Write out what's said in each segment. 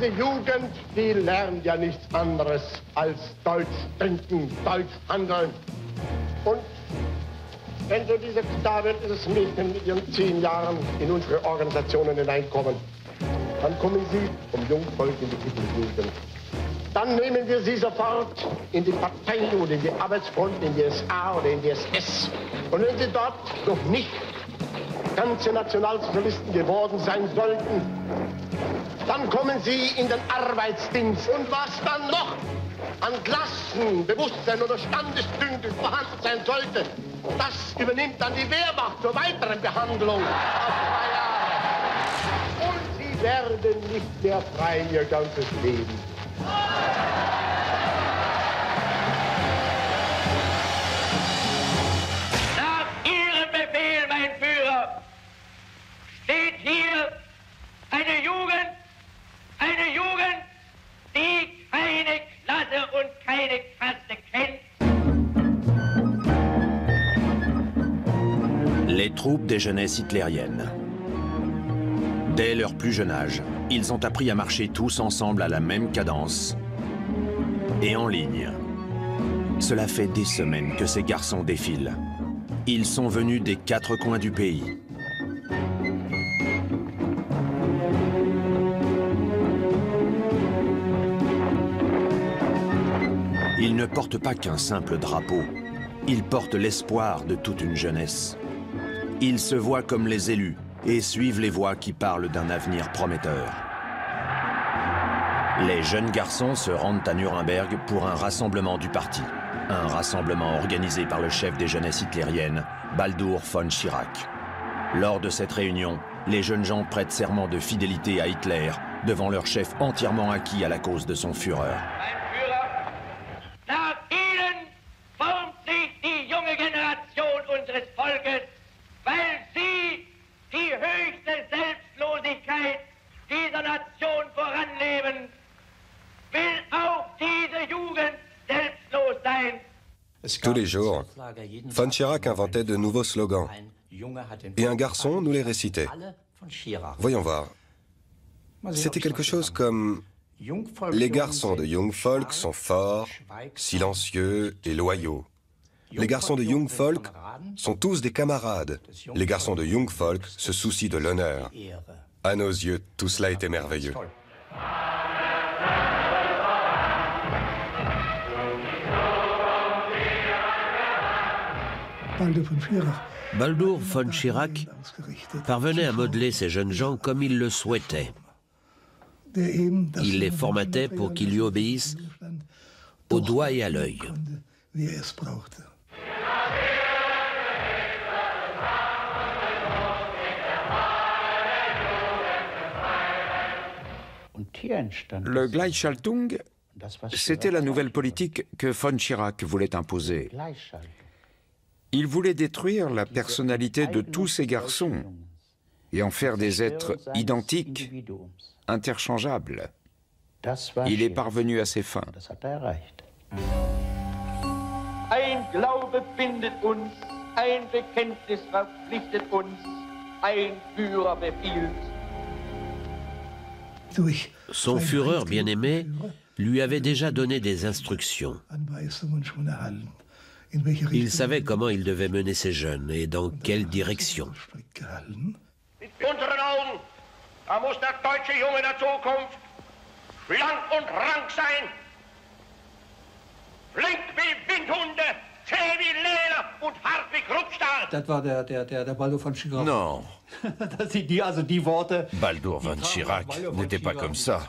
Diese Jugend, die lernt ja nichts anderes als Deutsch denken, Deutsch handeln. Und wenn so diese Knaben, dieses Mädchen mit ihren 10 Jahren in unsere Organisationen hineinkommen, dann kommen sie vom Jungvolk in die Mitteljugend. Dann nehmen wir sie sofort in die Partei oder in die Arbeitsfront, in die SA oder in die SS. Und wenn sie dort noch nicht ganze Nationalsozialisten geworden sein sollten, dann kommen sie in den Arbeitsdienst. Und was dann noch an Klassen, Bewusstsein oder Standesdünkel vorhanden sein sollte, das übernimmt dann die Wehrmacht zur weiteren Behandlung auf 2 Jahre. Und sie werden nicht mehr frei ihr ganzes Leben. Nach Ihrem Befehl, mein Führer, steht hier eine Jugend, die keine Klasse und keine Kaste kennt. Les troupes des jeunesses hitlériennes. Dès leur plus jeune âge, ils ont appris à marcher tous ensemble à la même cadence et en ligne. Cela fait des semaines que ces garçons défilent. Ils sont venus des 4 coins du pays. Ils ne portent pas qu'un simple drapeau. Ils portent l'espoir de toute une jeunesse. Ils se voient comme les élus et suivent les voix qui parlent d'un avenir prometteur. Les jeunes garçons se rendent à Nuremberg pour un rassemblement du parti. Un rassemblement organisé par le chef des jeunesses hitlériennes, Baldur von Schirach. Lors de cette réunion, les jeunes gens prêtent serment de fidélité à Hitler devant leur chef entièrement acquis à la cause de son Führer. Nach Ihnen formt sich die junge Generation unseres Volkes, weil Sie die höchste Selbstlosigkeit dieser Nation voranleben, will auch diese Jugend selbstlos sein. Tous les jours, von Schirach inventait de nouveaux slogans et un garçon nous les récitait. Voyons voir. C'était quelque chose comme « Les garçons de Jungvolk sont forts, silencieux et loyaux. Les garçons de Jungvolk sont tous des camarades. Les garçons de Jungvolk se soucient de l'honneur. » À nos yeux, tout cela était merveilleux. Baldur von Schirach parvenait à modeler ces jeunes gens comme il le souhaitait. Il les formatait pour qu'ils lui obéissent au doigt et à l'œil. Le Gleichschaltung, c'était la nouvelle politique que von Schirach voulait imposer. Il voulait détruire la personnalité de tous ces garçons et en faire des êtres identiques, interchangeables. Il est parvenu à ses fins. Ein Glaube bindet uns, ein Bekenntnis verpflichtet uns, ein Führer befiehlt. Son Führer bien-aimé lui avait déjà donné des instructions. Il savait comment il devait mener ses jeunes et dans quelle direction. Mit unseren Augen, da muss der deutsche Junge der Zukunft schlank und rank sein, flink wie Windhunde, zäh wie Leder und hart wie Kruppstahl. Das war der Baldur von Schirach. Non. Das sind die Worte. Baldur von Schirach n'était pas comme ça.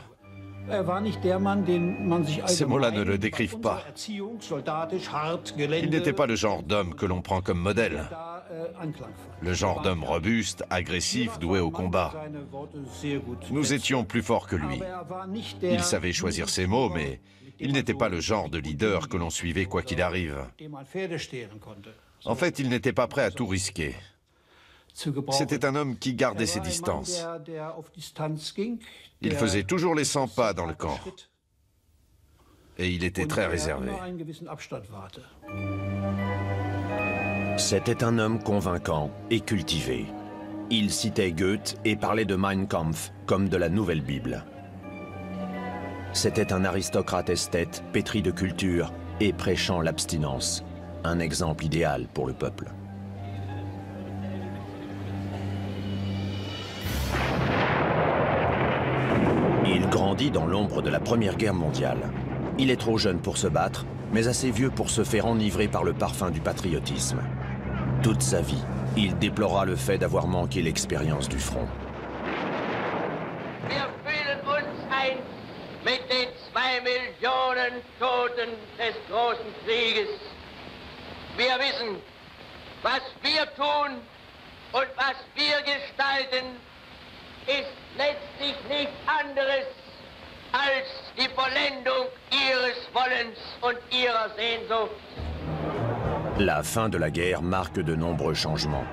Ces mots-là ne le décrivent pas. Il n'était pas le genre d'homme que l'on prend comme modèle. Le genre d'homme robuste, agressif, doué au combat. Nous étions plus forts que lui. Il savait choisir ses mots, mais il n'était pas le genre de leader que l'on suivait quoi qu'il arrive. En fait, il n'était pas prêt à tout risquer. C'était un homme qui gardait ses distances. Il faisait toujours les 100 pas dans le camp. Et il était très réservé. C'était un homme convaincant et cultivé. Il citait Goethe et parlait de Mein Kampf comme de la Nouvelle Bible. C'était un aristocrate esthète, pétri de culture et prêchant l'abstinence. Un exemple idéal pour le peuple. Il grandit dans l'ombre de la Première Guerre mondiale. Il est trop jeune pour se battre, mais assez vieux pour se faire enivrer par le parfum du patriotisme. Toute sa vie, il déplorera le fait d'avoir manqué l'expérience du front. Wir fühlen uns ein mit den 2 Millionen Toten des großen Krieges. Wir wissen, was wir tun und was wir gestalten, ist letztlich nichts anderes als die Vollendung ihres Wollens und ihrer Sehnsucht. La fin de la guerre marque de nombreux changements.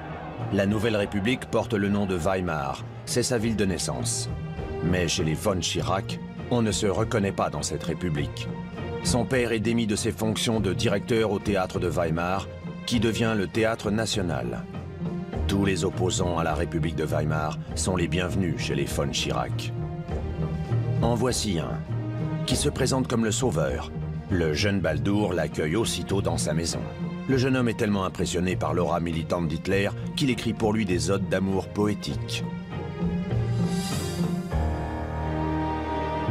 La Nouvelle République porte le nom de Weimar, c'est sa ville de naissance. Mais chez les von Schirach, on ne se reconnaît pas dans cette république. Son père est démis de ses fonctions de directeur au théâtre de Weimar, qui devient le théâtre national. Tous les opposants à la République de Weimar sont les bienvenus chez les von Schirach. En voici un, qui se présente comme le sauveur. Le jeune Baldur l'accueille aussitôt dans sa maison. Le jeune homme est tellement impressionné par l'aura militante d'Hitler qu'il écrit pour lui des odes d'amour poétiques.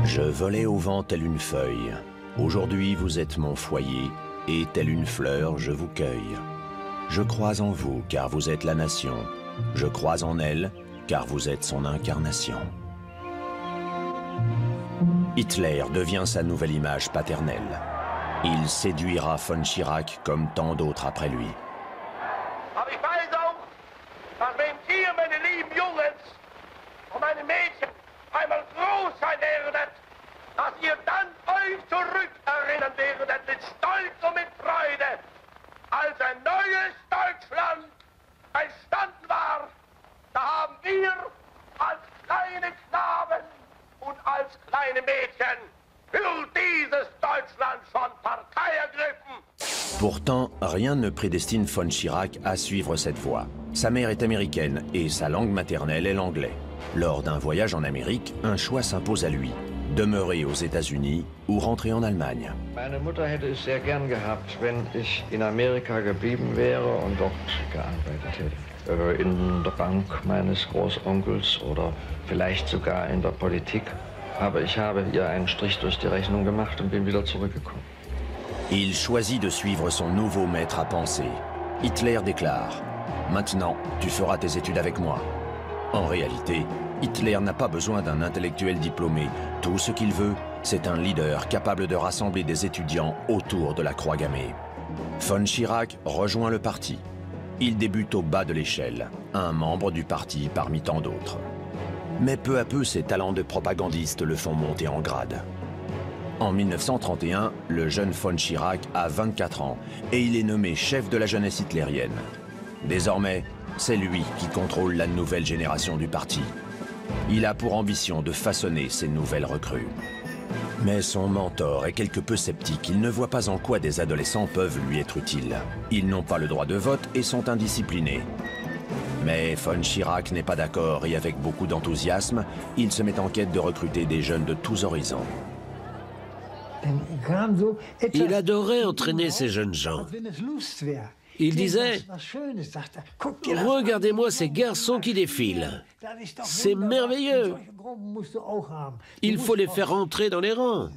Je volais au vent telle une feuille. Aujourd'hui vous êtes mon foyer, et telle une fleur je vous cueille. Je crois en vous, car vous êtes la nation. Je crois en elle, car vous êtes son incarnation. Hitler devient sa nouvelle image paternelle. Il séduira von Schirach comme tant d'autres après lui. Aber ich weiß auch, dass wenn ihr, meine lieben Jungs und meine Mädchen, einmal groß sein werdet, dass ihr dann euch zurückerinnern werdet mit Stolz und mit Freude, als ein neues Deutschland entstanden war. Da haben wir als kleine Knaben und als kleine Mädchen für dieses Deutschland schon Partei ergriffen. Pourtant, rien ne prédestine von Schirach à suivre cette voie. Sa mère est américaine et sa langue maternelle est l'anglais. Lors d'un voyage en Amérique, un choix s'impose à lui. Demeurer aux États-Unis ou rentrer en Allemagne. Meine Mutter hätte es sehr gern gehabt, wenn ich in Amerika geblieben wäre und dort gearbeitet hätte. In der Bank meines Großonkels oder vielleicht sogar in der Politik. Aber ich habe ihr einen Strich durch die Rechnung gemacht und bin wieder zurückgekommen. Il choisit de suivre son nouveau maître à penser. Hitler déclare « Maintenant, tu feras tes études avec moi ». En réalité, Hitler n'a pas besoin d'un intellectuel diplômé. Tout ce qu'il veut, c'est un leader capable de rassembler des étudiants autour de la croix gammée. Von Schirach rejoint le parti. Il débute au bas de l'échelle, un membre du parti parmi tant d'autres. Mais peu à peu, ses talents de propagandiste le font monter en grade. En 1931, le jeune von Schirach a 24 ans et il est nommé chef de la jeunesse hitlérienne. Désormais, c'est lui qui contrôle la nouvelle génération du parti. Il a pour ambition de façonner ces nouvelles recrues. Mais son mentor est quelque peu sceptique. Il ne voit pas en quoi des adolescents peuvent lui être utiles. Ils n'ont pas le droit de vote et sont indisciplinés. Mais von Schirach n'est pas d'accord et avec beaucoup d'enthousiasme, il se met en quête de recruter des jeunes de tous horizons. Il adorait entraîner ces jeunes gens. Il disait « Regardez-moi ces garçons qui défilent. C'est merveilleux. Il faut les faire entrer dans les rangs.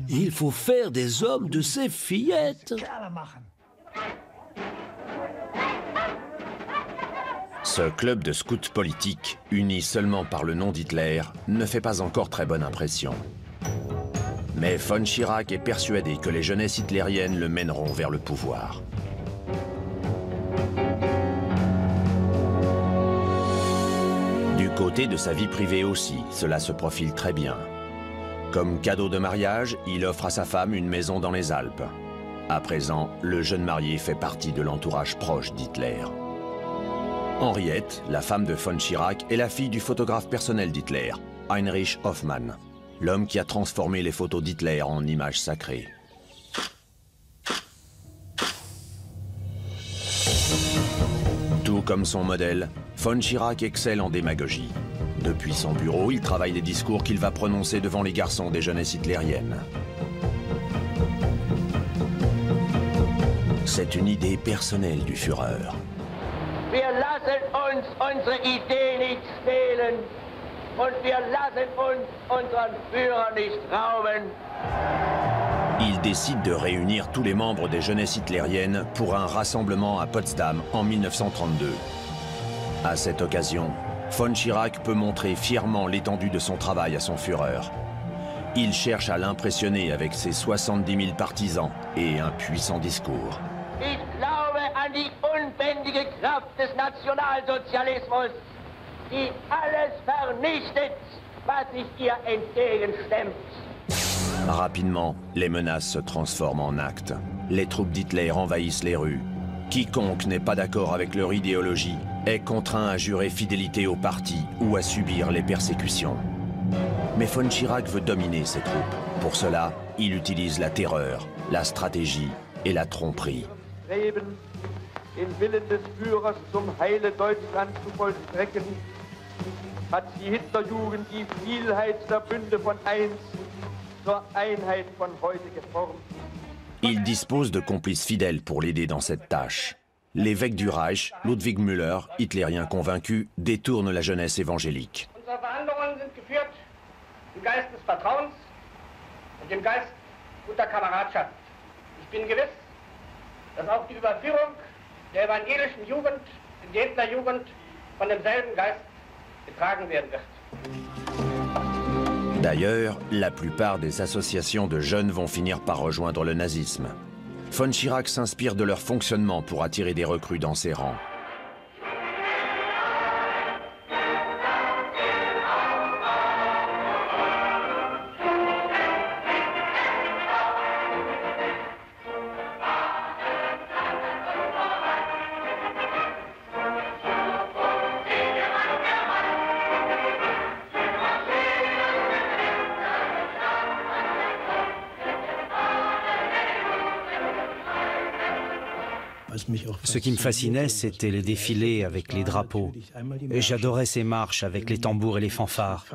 Il faut faire des hommes de ces fillettes. » Ce club de scouts politiques, uni seulement par le nom d'Hitler, ne fait pas encore très bonne impression. Mais von Schirach est persuadé que les jeunesses hitlériennes le mèneront vers le pouvoir. Du côté de sa vie privée aussi, cela se profile très bien. Comme cadeau de mariage, il offre à sa femme une maison dans les Alpes. À présent, le jeune marié fait partie de l'entourage proche d'Hitler. Henriette, la femme de von Schirach, est la fille du photographe personnel d'Hitler, Heinrich Hoffmann, l'homme qui a transformé les photos d'Hitler en images sacrées. Tout comme son modèle, von Schirach excelle en démagogie. Depuis son bureau, il travaille les discours qu'il va prononcer devant les garçons des jeunesses hitlériennes. C'est une idée personnelle du Führer. Wir lassen uns unsere Idee nicht stehlen und wir lassen uns unseren Führer nicht rauben. Il décide de réunir tous les membres des jeunesses hitlériennes pour un rassemblement à Potsdam en 1932. À cette occasion, von Schirach peut montrer fièrement l'étendue de son travail à son Führer. Il cherche à l'impressionner avec ses 70 000 partisans et un puissant discours. Ich glaube an die unbändige Kraft des Nationalsozialismus, die alles vernichtet, was sich ihr entgegenstemmt. Rapidement, les menaces se transforment en actes. Les troupes d'Hitler envahissent les rues. Quiconque n'est pas d'accord avec leur idéologie est contraint à jurer fidélité au parti ou à subir les persécutions. Mais von Schirach veut dominer ses troupes. Pour cela, il utilise la terreur, la stratégie et la tromperie. Den Willen des Führers zum Heile Deutschlands zu vollstrecken, hat die Hitlerjugend die Vielheit der Bünde von einst zur Einheit von heute geformt. Il dispose de complices fidèles pour l'aider dans cette tâche. L'évêque du Reich, Ludwig Müller, hitlérien convaincu, détourne la jeunesse évangélique. Unsere Verhandlungen sind geführt im Geist des Vertrauens und im Geist guter Kameradschaft. Ich bin gewiss, dass auch die Überführung der evangelischen Jugend in die Hitlerjugend von demselben Geist getragen werden wird. D'ailleurs, la plupart des associations de jeunes vont finir par rejoindre le nazisme. Von Schirach s'inspire de leur fonctionnement pour attirer des recrues dans ses rangs. Ce qui me fascinait, c'était les défilés avec les drapeaux. Et j'adorais ces marches avec les tambours et les fanfares.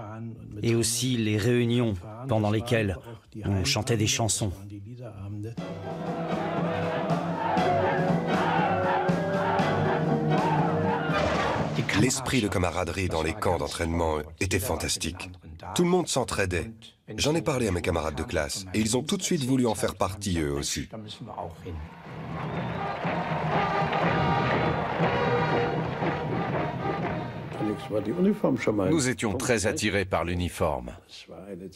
Et aussi les réunions pendant lesquelles on chantait des chansons. L'esprit de camaraderie dans les camps d'entraînement était fantastique. Tout le monde s'entraidait. J'en ai parlé à mes camarades de classe et ils ont tout de suite voulu en faire partie eux aussi. Nous étions très attirés par l'uniforme.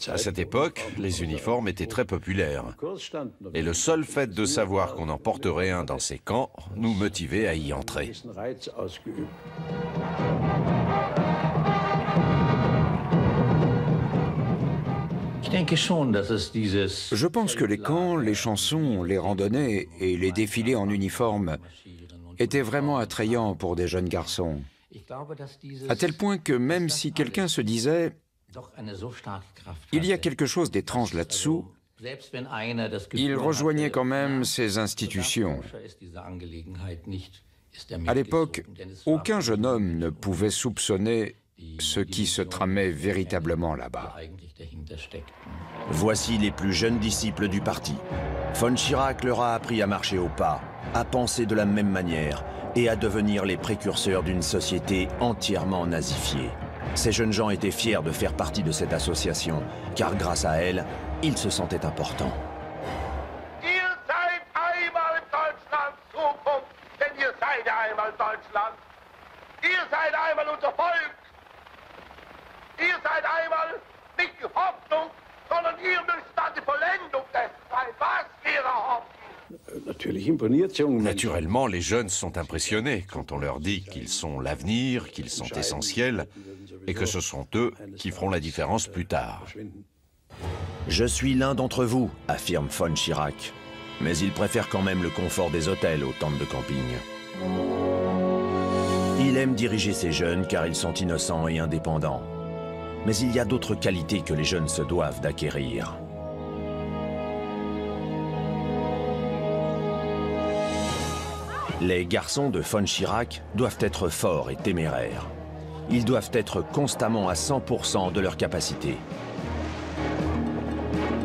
À cette époque, les uniformes étaient très populaires. Et le seul fait de savoir qu'on en porterait un dans ces camps nous motivait à y entrer. Je pense que les camps, les chansons, les randonnées et les défilés en uniforme étaient vraiment attrayants pour des jeunes garçons. À tel point que même si quelqu'un se disait « il y a quelque chose d'étrange là-dessous », il rejoignait quand même ces institutions. À l'époque, aucun jeune homme ne pouvait soupçonner ce qui se tramait véritablement là-bas. Voici les plus jeunes disciples du parti. Von Schirach leur a appris à marcher au pas, à penser de la même manière et à devenir les précurseurs d'une société entièrement nazifiée. Ces jeunes gens étaient fiers de faire partie de cette association, car grâce à elle, ils se sentaient importants. Ihr seid einmal Deutschlands Zukunft, denn ihr seid einmal Deutschland. Ihr seid einmal unser Volk. Ihr seid einmal nicht die Hoffnung, sondern ihr müsst an die Vollendung dessen sein, was wir erhoffen. Naturellement, les jeunes sont impressionnés quand on leur dit qu'ils sont l'avenir, qu'ils sont essentiels et que ce sont eux qui feront la différence plus tard. Je suis l'un d'entre vous, affirme von Schirach. Mais il préfère quand même le confort des hôtels aux tentes de camping. Il aime diriger ces jeunes car ils sont innocents et indépendants. Mais il y a d'autres qualités que les jeunes se doivent d'acquérir. Les garçons de von Schirach doivent être forts et téméraires. ils doivent être constamment à 100% de leur capacité.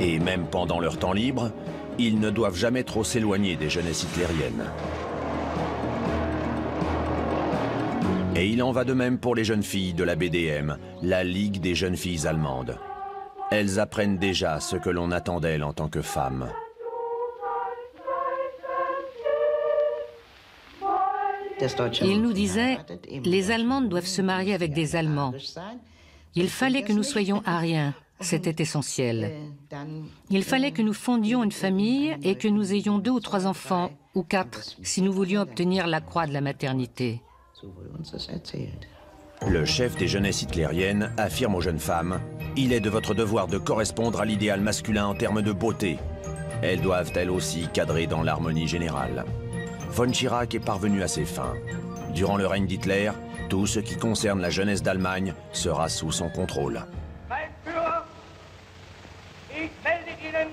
Et même pendant leur temps libre, ils ne doivent jamais trop s'éloigner des jeunesses hitlériennes. Et il en va de même pour les jeunes filles de la BDM, la Ligue des jeunes filles allemandes. Elles apprennent déjà ce que l'on attend d'elles en tant que femmes. Il nous disait, les Allemandes doivent se marier avec des Allemands. Il fallait que nous soyons ariens, c'était essentiel. Il fallait que nous fondions une famille et que nous ayons 2 ou 3 enfants, ou 4, si nous voulions obtenir la croix de la maternité. Le chef des jeunesses hitlériennes affirme aux jeunes femmes « Il est de votre devoir de correspondre à l'idéal masculin en termes de beauté. Elles doivent elles aussi cadrer dans l'harmonie générale. » Von Schirach est parvenu à ses fins. Durant le règne d'Hitler, tout ce qui concerne la jeunesse d'Allemagne sera sous son contrôle. Mein Führer, ich melde Ihnen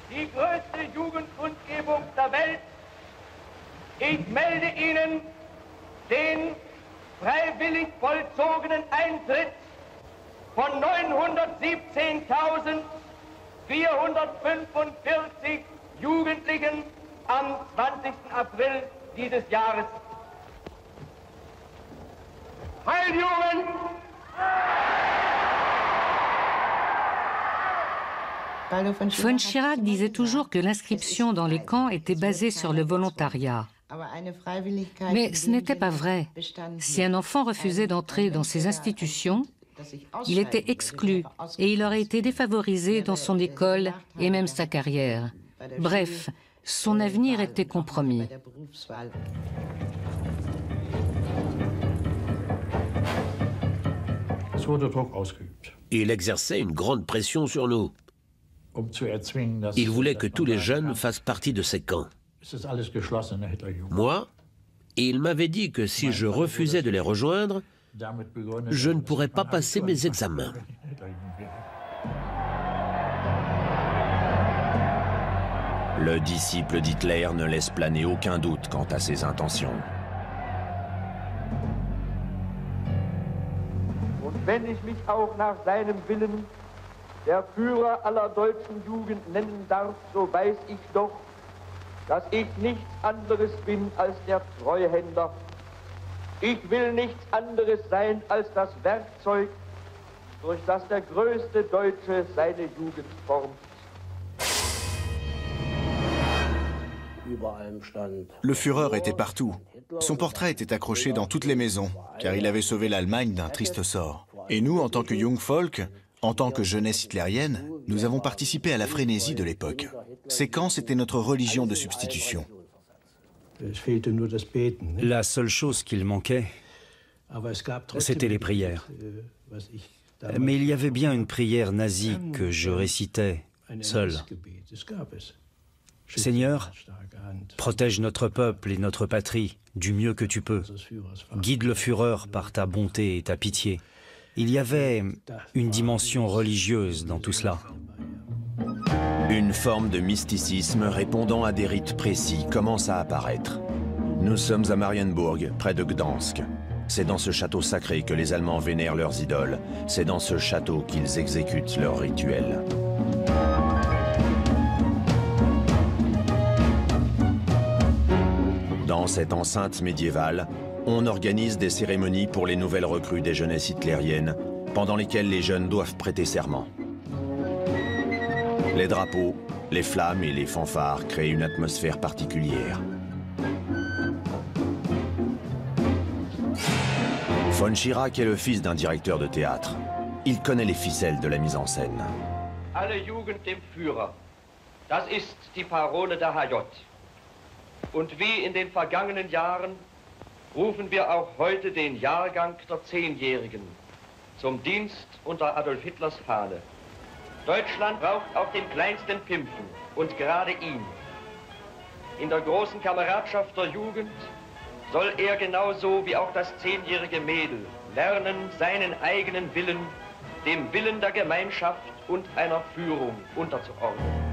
die größte Jugendkundgebung der Welt. Ich melde Ihnen den freiwillig vollzogenen Eintritt von 917.445 Jugendlichen am 20. April dieses Jahres. Heil Jugend! Von Schirach disait toujours que l'inscription dans les camps était basée sur le volontariat. Mais ce n'était pas vrai. Si un enfant refusait d'entrer dans ces institutions, il était exclu et il aurait été défavorisé dans son école et même sa carrière. Bref, son avenir était compromis. Il exerçait une grande pression sur nous. Il voulait que tous les jeunes fassent partie de ces camps. Moi, il m'avait dit que si je refusais de les rejoindre, je ne pourrais pas passer mes examens. Le disciple d'Hitler ne laisse planer aucun doute quant à ses intentions. Und wenn ich mich auch nach seinem Willen der Führer aller deutschen Jugend nennen darf, so weiß ich doch, dass ich nichts anderes bin als der Treuhänder. Ich will nichts anderes sein als das Werkzeug, durch das der größte Deutsche seine Jugend formt. Le Führer était partout. Son portrait était accroché dans toutes les maisons, car il avait sauvé l'Allemagne d'un triste sort. Et nous, en tant que Jungvolk, en tant que jeunesse hitlérienne, nous avons participé à la frénésie de l'époque. Ces camps, c'était notre religion de substitution. La seule chose qu'il manquait, c'était les prières. Mais il y avait bien une prière nazie que je récitais seul. Seigneur, protège notre peuple et notre patrie du mieux que tu peux. Guide le Führer par ta bonté et ta pitié. Il y avait une dimension religieuse dans tout cela. Une forme de mysticisme répondant à des rites précis commence à apparaître. Nous sommes à Marienburg, près de Gdansk. C'est dans ce château sacré que les Allemands vénèrent leurs idoles. C'est dans ce château qu'ils exécutent leurs rituels. Dans cette enceinte médiévale, on organise des cérémonies pour les nouvelles recrues des jeunesses hitlériennes, pendant lesquelles les jeunes doivent prêter serment. Les drapeaux, les flammes et les fanfares créent une atmosphère particulière. Von Schirach est le fils d'un directeur de théâtre. Il connaît les ficelles de la mise en scène. Alle Jugend dem Führer. Das ist die Parole der HJ. Und wie in den vergangenen Jahren rufen wir auch heute den Jahrgang der 10-Jährigen zum Dienst unter Adolf Hitlers Fahne. Deutschland braucht auch den kleinsten Pimpfen und gerade ihn. In der großen Kameradschaft der Jugend soll er genauso wie auch das 10-jährige Mädel lernen, seinen eigenen Willen dem Willen der Gemeinschaft und einer Führung unterzuordnen.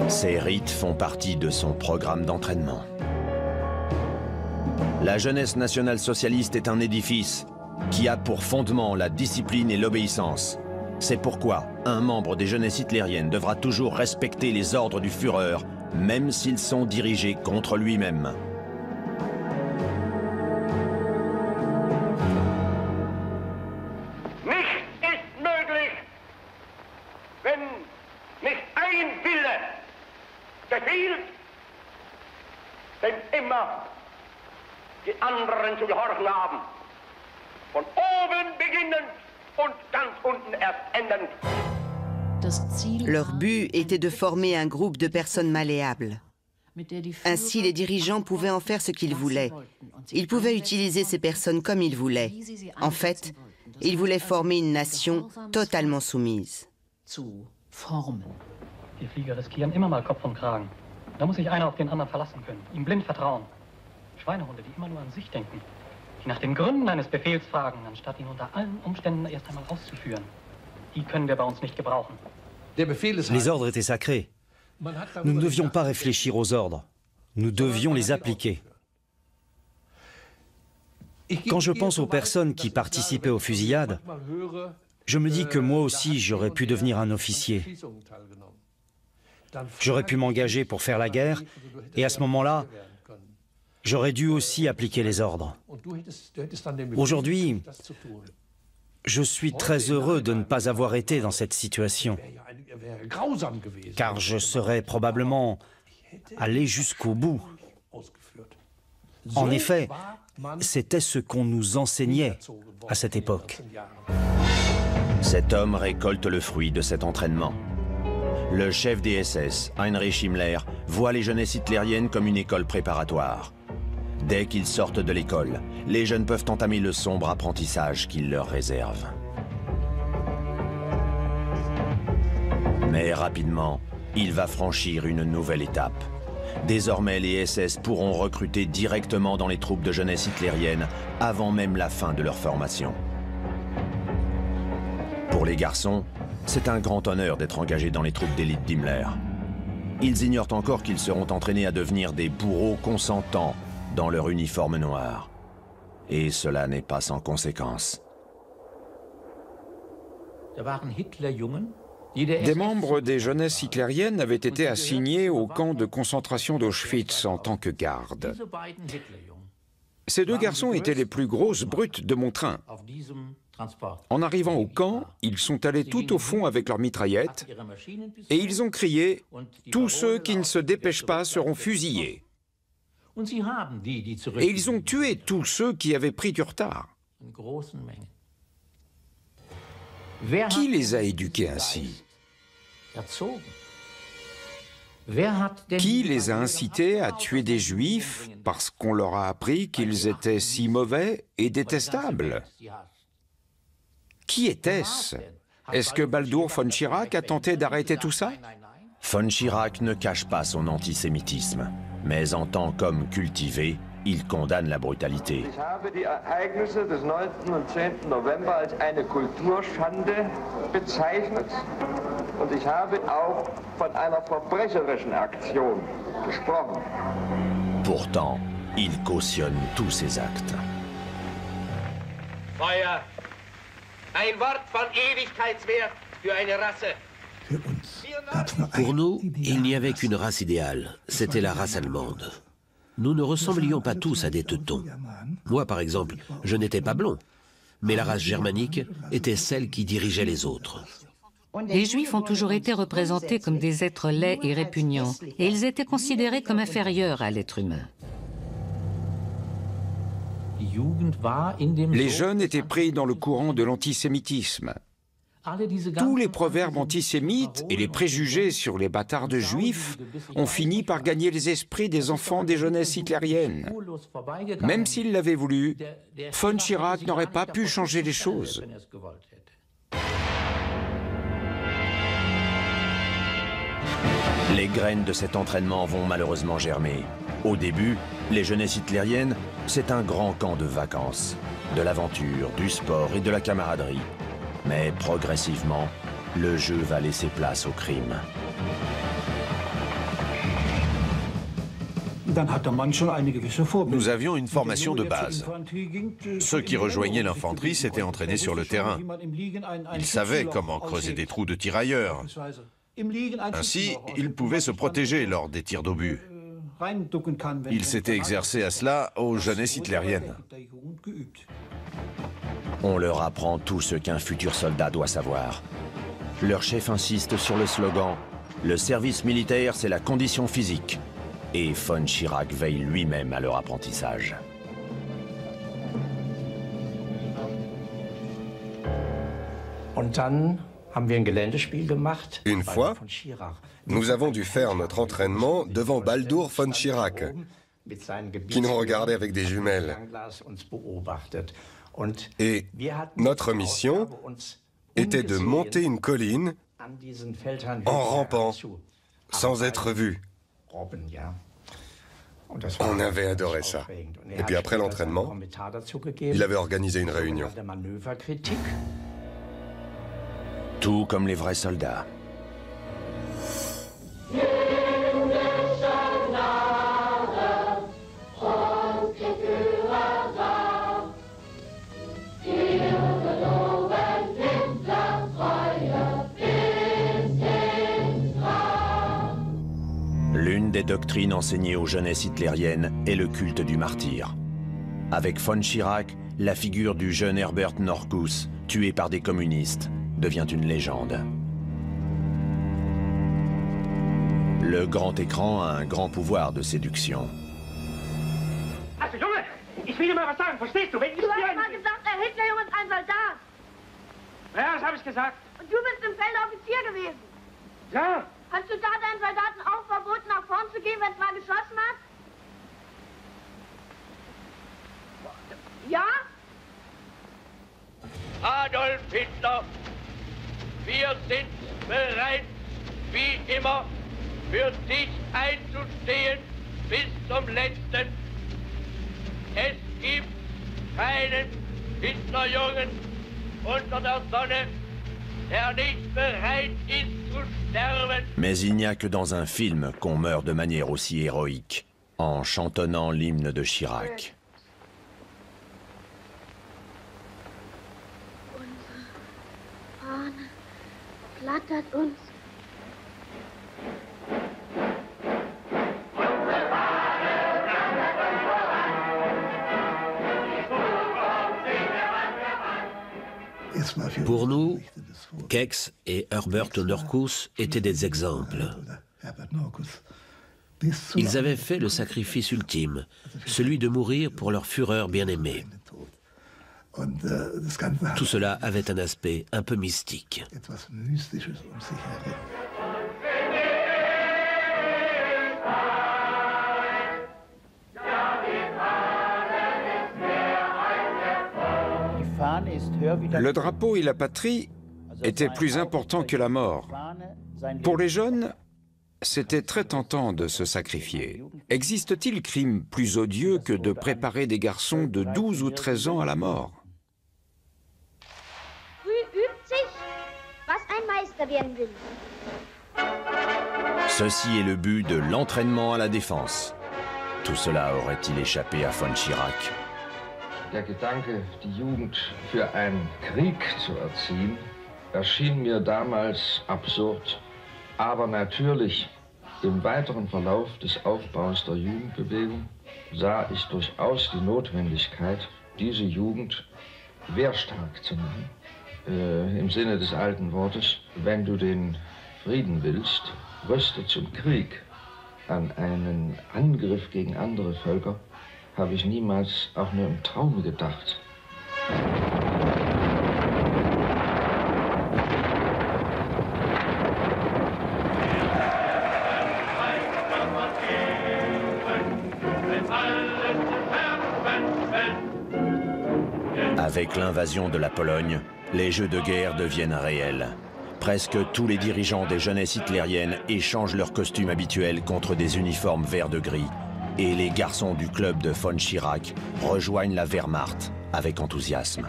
Ces rites font partie de son programme d'entraînement. La jeunesse nationale-socialiste est un édifice qui a pour fondement la discipline et l'obéissance. C'est pourquoi un membre des jeunesses hitlériennes devra toujours respecter les ordres du Führer, même s'ils sont dirigés contre lui-même. Nichts ist möglich, wenn nicht ein Wille befiehlt, denn immer die anderen zu gehorchen haben. Von oben beginnend und ganz unten erst endend. Leur but était de former un groupe de personnes malléables. Ainsi, les dirigeants pouvaient en faire ce qu'ils voulaient. Ils pouvaient utiliser ces personnes comme ils voulaient. En fait, ils voulaient former une nation totalement soumise. Die Flieger riskieren immer mal Kopf und Kragen. Da muss sich einer auf den anderen verlassen können, ihm blind vertrauen. Schweinehunde, die immer nur an sich denken, die nach den Gründen eines Befehls fragen, anstatt ihn unter allen Umständen erst einmal auszuführen. Die können wir bei uns nicht gebrauchen. Les ordres étaient sacrés. Nous ne devions pas réfléchir aux ordres. Nous devions les appliquer. Quand je pense aux personnes qui participaient aux fusillades, je me dis que moi aussi j'aurais pu devenir un officier. J'aurais pu m'engager pour faire la guerre, et à ce moment-là, j'aurais dû aussi appliquer les ordres. Aujourd'hui, je suis très heureux de ne pas avoir été dans cette situation, car je serais probablement allé jusqu'au bout. En effet, c'était ce qu'on nous enseignait à cette époque. Cet homme récolte le fruit de cet entraînement. Le chef des SS, Heinrich Himmler, voit les jeunesses hitlériennes comme une école préparatoire. Dès qu'ils sortent de l'école, les jeunes peuvent entamer le sombre apprentissage qu'il leur réserve. Mais rapidement, il va franchir une nouvelle étape. Désormais, les SS pourront recruter directement dans les troupes de jeunesse hitlérienne avant même la fin de leur formation. Pour les garçons, c'est un grand honneur d'être engagés dans les troupes d'élite d'Himmler. Ils ignorent encore qu'ils seront entraînés à devenir des bourreaux consentants dans leur uniforme noir. Et cela n'est pas sans conséquence. Des membres des jeunesses hitlériennes avaient été assignés au camp de concentration d'Auschwitz en tant que garde. Ces deux garçons étaient les plus grosses brutes de mon train. En arrivant au camp, ils sont allés tout au fond avec leurs mitraillettes et ils ont crié « Tous ceux qui ne se dépêchent pas seront fusillés ». Et ils ont tué tous ceux qui avaient pris du retard. Qui les a éduqués ainsi? Qui les a incités à tuer des Juifs parce qu'on leur a appris qu'ils étaient si mauvais et détestables? Qui était-ce? Est-ce que Baldur von Schirach a tenté d'arrêter tout ça? Von Schirach ne cache pas son antisémitisme, mais en tant qu'homme cultivé, il condamne la brutalité. Ich habe die Ereignisse des 9. und 10. November als eine Kulturschande bezeichnet und ich habe auch von einer verbrecherischen Aktion gesprochen. Pourtant, il cautionne tous ces actes. Feuer! Ein Wort von Ewigkeitswert für eine Rasse. Pour nous, il n'y avait qu'une race idéale, c'était la race allemande. Nous ne ressemblions pas tous à des teutons. Moi, par exemple, je n'étais pas blond, mais la race germanique était celle qui dirigeait les autres. Les Juifs ont toujours été représentés comme des êtres laids et répugnants, et ils étaient considérés comme inférieurs à l'être humain. Les jeunes étaient pris dans le courant de l'antisémitisme. Tous les proverbes antisémites et les préjugés sur les bâtards juifs ont fini par gagner les esprits des enfants des jeunesses hitlériennes. Même s'il l'avait voulu, von Schirach n'aurait pas pu changer les choses. Les graines de cet entraînement vont malheureusement germer. Au début, les jeunesses hitlériennes, c'est un grand camp de vacances, de l'aventure, du sport et de la camaraderie. Mais progressivement, le jeu va laisser place au crime. Nous avions une formation de base. Ceux qui rejoignaient l'infanterie s'étaient entraînés sur le terrain. Ils savaient comment creuser des trous de tirailleurs. Ainsi, ils pouvaient se protéger lors des tirs d'obus. Ils s'étaient exercés à cela aux jeunesses hitlériennes. On leur apprend tout ce qu'un futur soldat doit savoir. Leur chef insiste sur le slogan « Le service militaire, c'est la condition physique ». Et von Schirach veille lui-même à leur apprentissage. Une fois, nous avons dû faire notre entraînement devant Baldur von Schirach, qui nous regardait avec des jumelles. Et notre mission était de monter une colline en rampant, sans être vu. On avait adoré ça. Et puis après l'entraînement, il avait organisé une réunion. Tout comme les vrais soldats. L'une des doctrines enseignées aux jeunesses hitlériennes est le culte du martyr. Avec von Schirach, la figure du jeune Herbert Norkus, tué par des communistes, devient une légende. Le grand écran a un grand pouvoir de séduction. Also Junge, ich will dir mal was sagen, verstehst du? Wenn ich Du hast mal gesagt, der Hitlerjunge ist ein Soldat. Ja, das habe ich gesagt. Und du bist im Feld Offizier gewesen. Ja. Hast du da deinen Soldaten auch verboten, nach vorn zu gehen, wenn es mal geschossen hat? Ja? Adolf Hitler, wir sind bereit, wie immer, für dich einzustehen bis zum Letzten. Es gibt keinen Hitlerjungen unter der Sonne, der nicht bereit ist zu sterben. Mais il n'y a que dans un film qu'on meurt de manière aussi héroïque, en chantonnant l'hymne de Schirach. Unsere Fahne flattert uns. Pour nous, Kex et Herbert Norkus étaient des exemples. Ils avaient fait le sacrifice ultime, celui de mourir pour leur Führer bien-aimé. Tout cela avait un aspect un peu mystique. Le drapeau et la patrie étaient plus importants que la mort. Pour les jeunes, c'était très tentant de se sacrifier. Existe-t-il crime plus odieux que de préparer des garçons de 12 ou 13 ans à la mort? Ceci est le but de l'entraînement à la défense. Tout cela aurait-il échappé à von Schirach? Der Gedanke, die Jugend für einen Krieg zu erziehen, erschien mir damals absurd. Aber natürlich, im weiteren Verlauf des Aufbaus der Jugendbewegung sah ich durchaus die Notwendigkeit, diese Jugend wehrstark zu machen. Im Sinne des alten Wortes, wenn du den Frieden willst, rüste zum Krieg. An einen Angriff gegen andere Völker habe ich niemals auch nur im Traume gedacht. Avec l'invasion de la Pologne, les jeux de guerre deviennent réels. Presque tous les dirigeants des jeunesses hitlériennes échangent leurs costumes habituels contre des uniformes vert de gris. Et les garçons du club de von Schirach rejoignent la Wehrmacht avec enthousiasme.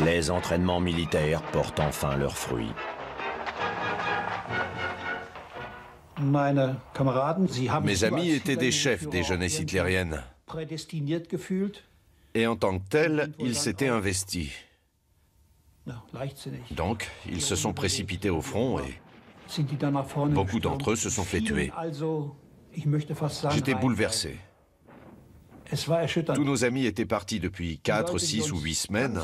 Les entraînements militaires portent enfin leurs fruits. Mes amis étaient des chefs des jeunesses hitlériennes. Et en tant que tels, ils s'étaient investis. Donc, ils se sont précipités au front et beaucoup d'entre eux se sont fait tuer. J'étais bouleversé. Tous nos amis étaient partis depuis 4, 6 ou 8 semaines.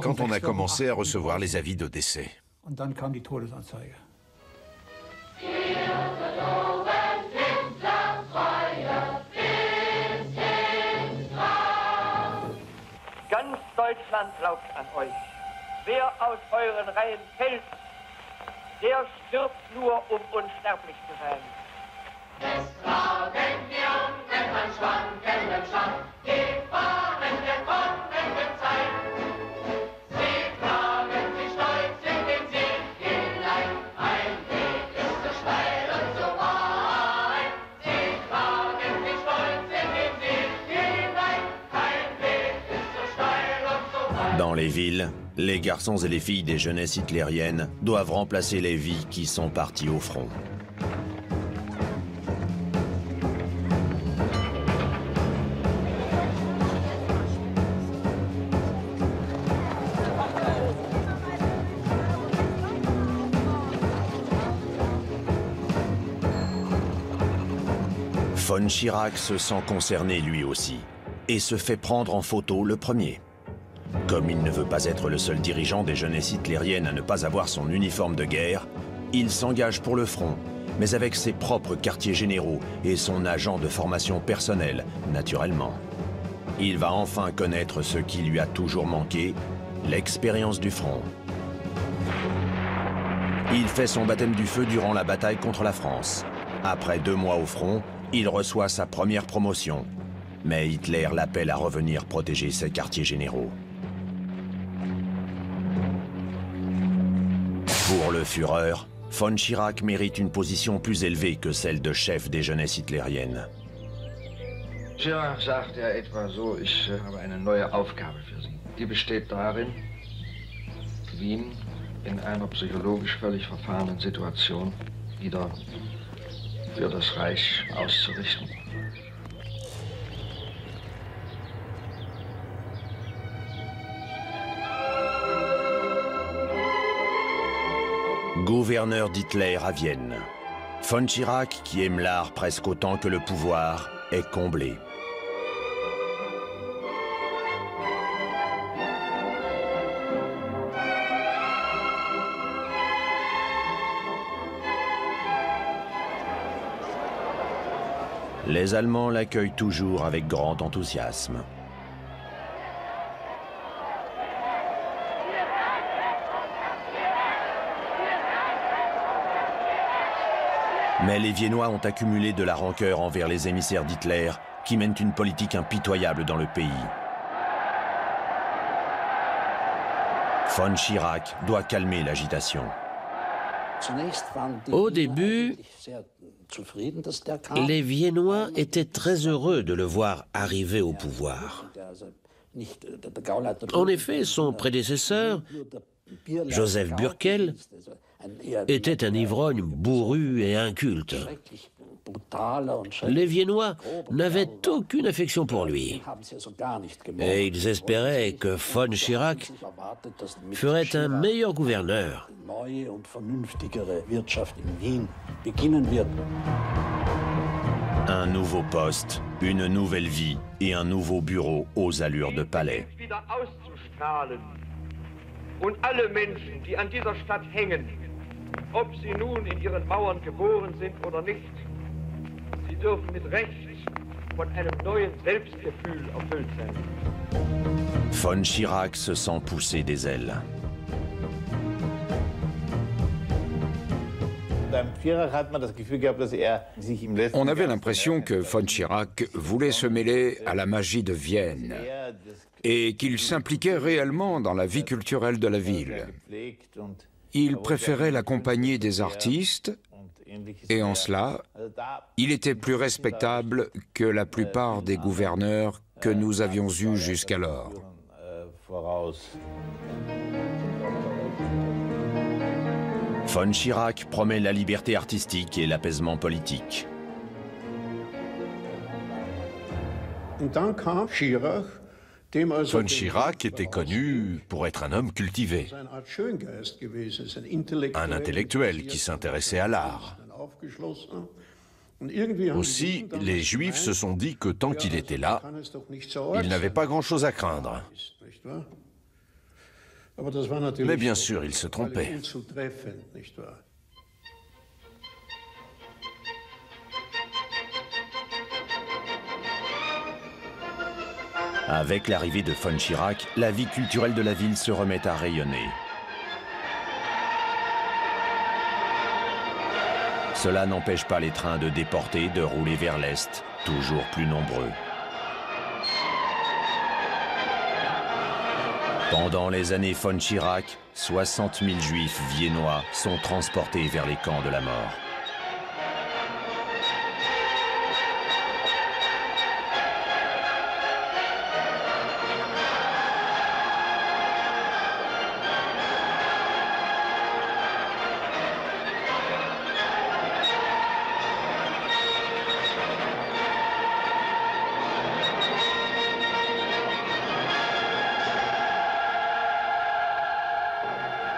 Quand on a commencé à recevoir les avis de décès. Ganz Deutschland glaubt an euch. Wer aus euren Reihen fällt, der stirbt nur, um unsterblich zu sein. Es tragen die Jungen an schwankenden Stand, die Fahnen der kommenden Zeit. Sie tragen sie stolz in den Sieg hinein. Ein Weg ist so steil und so weit. Sie tragen sie stolz in den Sieg hinein. Ein Weg ist so steil und so weit. Dans les villes, les garçons et les filles des jeunesses hitlériennes doivent remplacer les vies qui sont parties au front. Von Schirach se sent concerné lui aussi et se fait prendre en photo le premier. Comme il ne veut pas être le seul dirigeant des jeunesses hitlériennes à ne pas avoir son uniforme de guerre, il s'engage pour le front, mais avec ses propres quartiers généraux et son agent de formation personnelle, naturellement. Il va enfin connaître ce qui lui a toujours manqué, l'expérience du front. Il fait son baptême du feu durant la bataille contre la France. Après 2 mois au front, il reçoit sa première promotion. Mais Hitler l'appelle à revenir protéger ses quartiers généraux. Pour le Führer, von Schirach mérite une position plus élevée que celle de chef des jeunesses hitlériennes. Schirach sagte ja etwa so, ich habe eine neue Aufgabe für Sie. Die besteht darin, Wien in einer psychologisch völlig verfahrenen Situation wieder für das Reich auszurichten. Gouverneur d'Hitler à Vienne. Von Schirach, qui aime l'art presque autant que le pouvoir, est comblé. Les Allemands l'accueillent toujours avec grand enthousiasme. Mais les Viennois ont accumulé de la rancœur envers les émissaires d'Hitler qui mènent une politique impitoyable dans le pays. Von Schirach doit calmer l'agitation. Au début, les Viennois étaient très heureux de le voir arriver au pouvoir. En effet, son prédécesseur, Joseph Burkel, était un ivrogne bourru et inculte. Les Viennois n'avaient aucune affection pour lui. Et ils espéraient que von Schirach ferait un meilleur gouverneur. Un nouveau poste, une nouvelle vie et un nouveau bureau aux allures de palais. Und alle Menschen, die an dieser Stadt hängen, ob sie nun in ihren Mauern geboren sind oder nicht, sie dürfen mit Recht von einem neuen Selbstgefühl erfüllt sein. Von Schirach se sent pousser des ailes. On avait l'impression que von Schirach voulait se mêler à la magie de Vienne et qu'il s'impliquait réellement dans la vie culturelle de la ville. Il préférait la compagnie des artistes et en cela, il était plus respectable que la plupart des gouverneurs que nous avions eus jusqu'alors. Von Schirach promet la liberté artistique et l'apaisement politique. Von Schirach était connu pour être un homme cultivé, un intellectuel qui s'intéressait à l'art. Aussi, les Juifs se sont dit que tant qu'il était là, il n'avait pas grand-chose à craindre. Mais bien sûr, il se trompait. Avec l'arrivée de Von Schirach, la vie culturelle de la ville se remet à rayonner. Cela n'empêche pas les trains de déportés de rouler vers l'Est, toujours plus nombreux. Pendant les années Von Schirach, 60 000 Juifs viennois sont transportés vers les camps de la mort.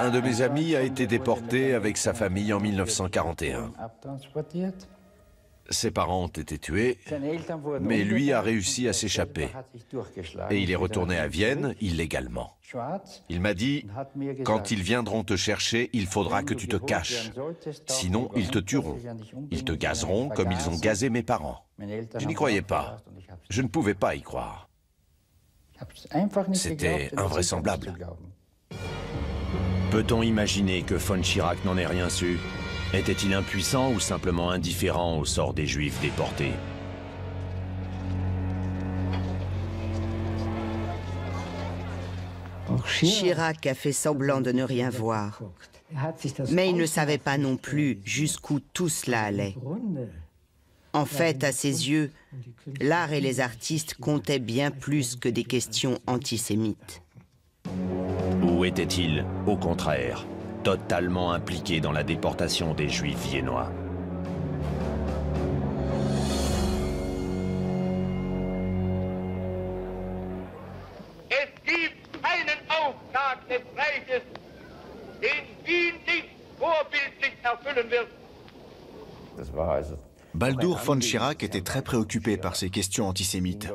Un de mes amis a été déporté avec sa famille en 1941. Ses parents ont été tués, mais lui a réussi à s'échapper. Et il est retourné à Vienne illégalement. Il m'a dit, quand ils viendront te chercher, il faudra que tu te caches. Sinon, ils te tueront. Ils te gazeront comme ils ont gazé mes parents. Je n'y croyais pas. Je ne pouvais pas y croire. C'était invraisemblable. Peut-on imaginer que Von Schirach n'en ait rien su? Était-il impuissant ou simplement indifférent au sort des Juifs déportés? Schirach a fait semblant de ne rien voir. Mais il ne savait pas non plus jusqu'où tout cela allait. En fait, à ses yeux, l'art et les artistes comptaient bien plus que des questions antisémites. Ou était-il, au contraire, totalement impliqué dans la déportation des Juifs viennois? Es gibt keinen Auftrag des Reiches, den Wien nicht vorbildlich erfüllen wird. Baldur von Schirach était très préoccupé par ces questions antisémites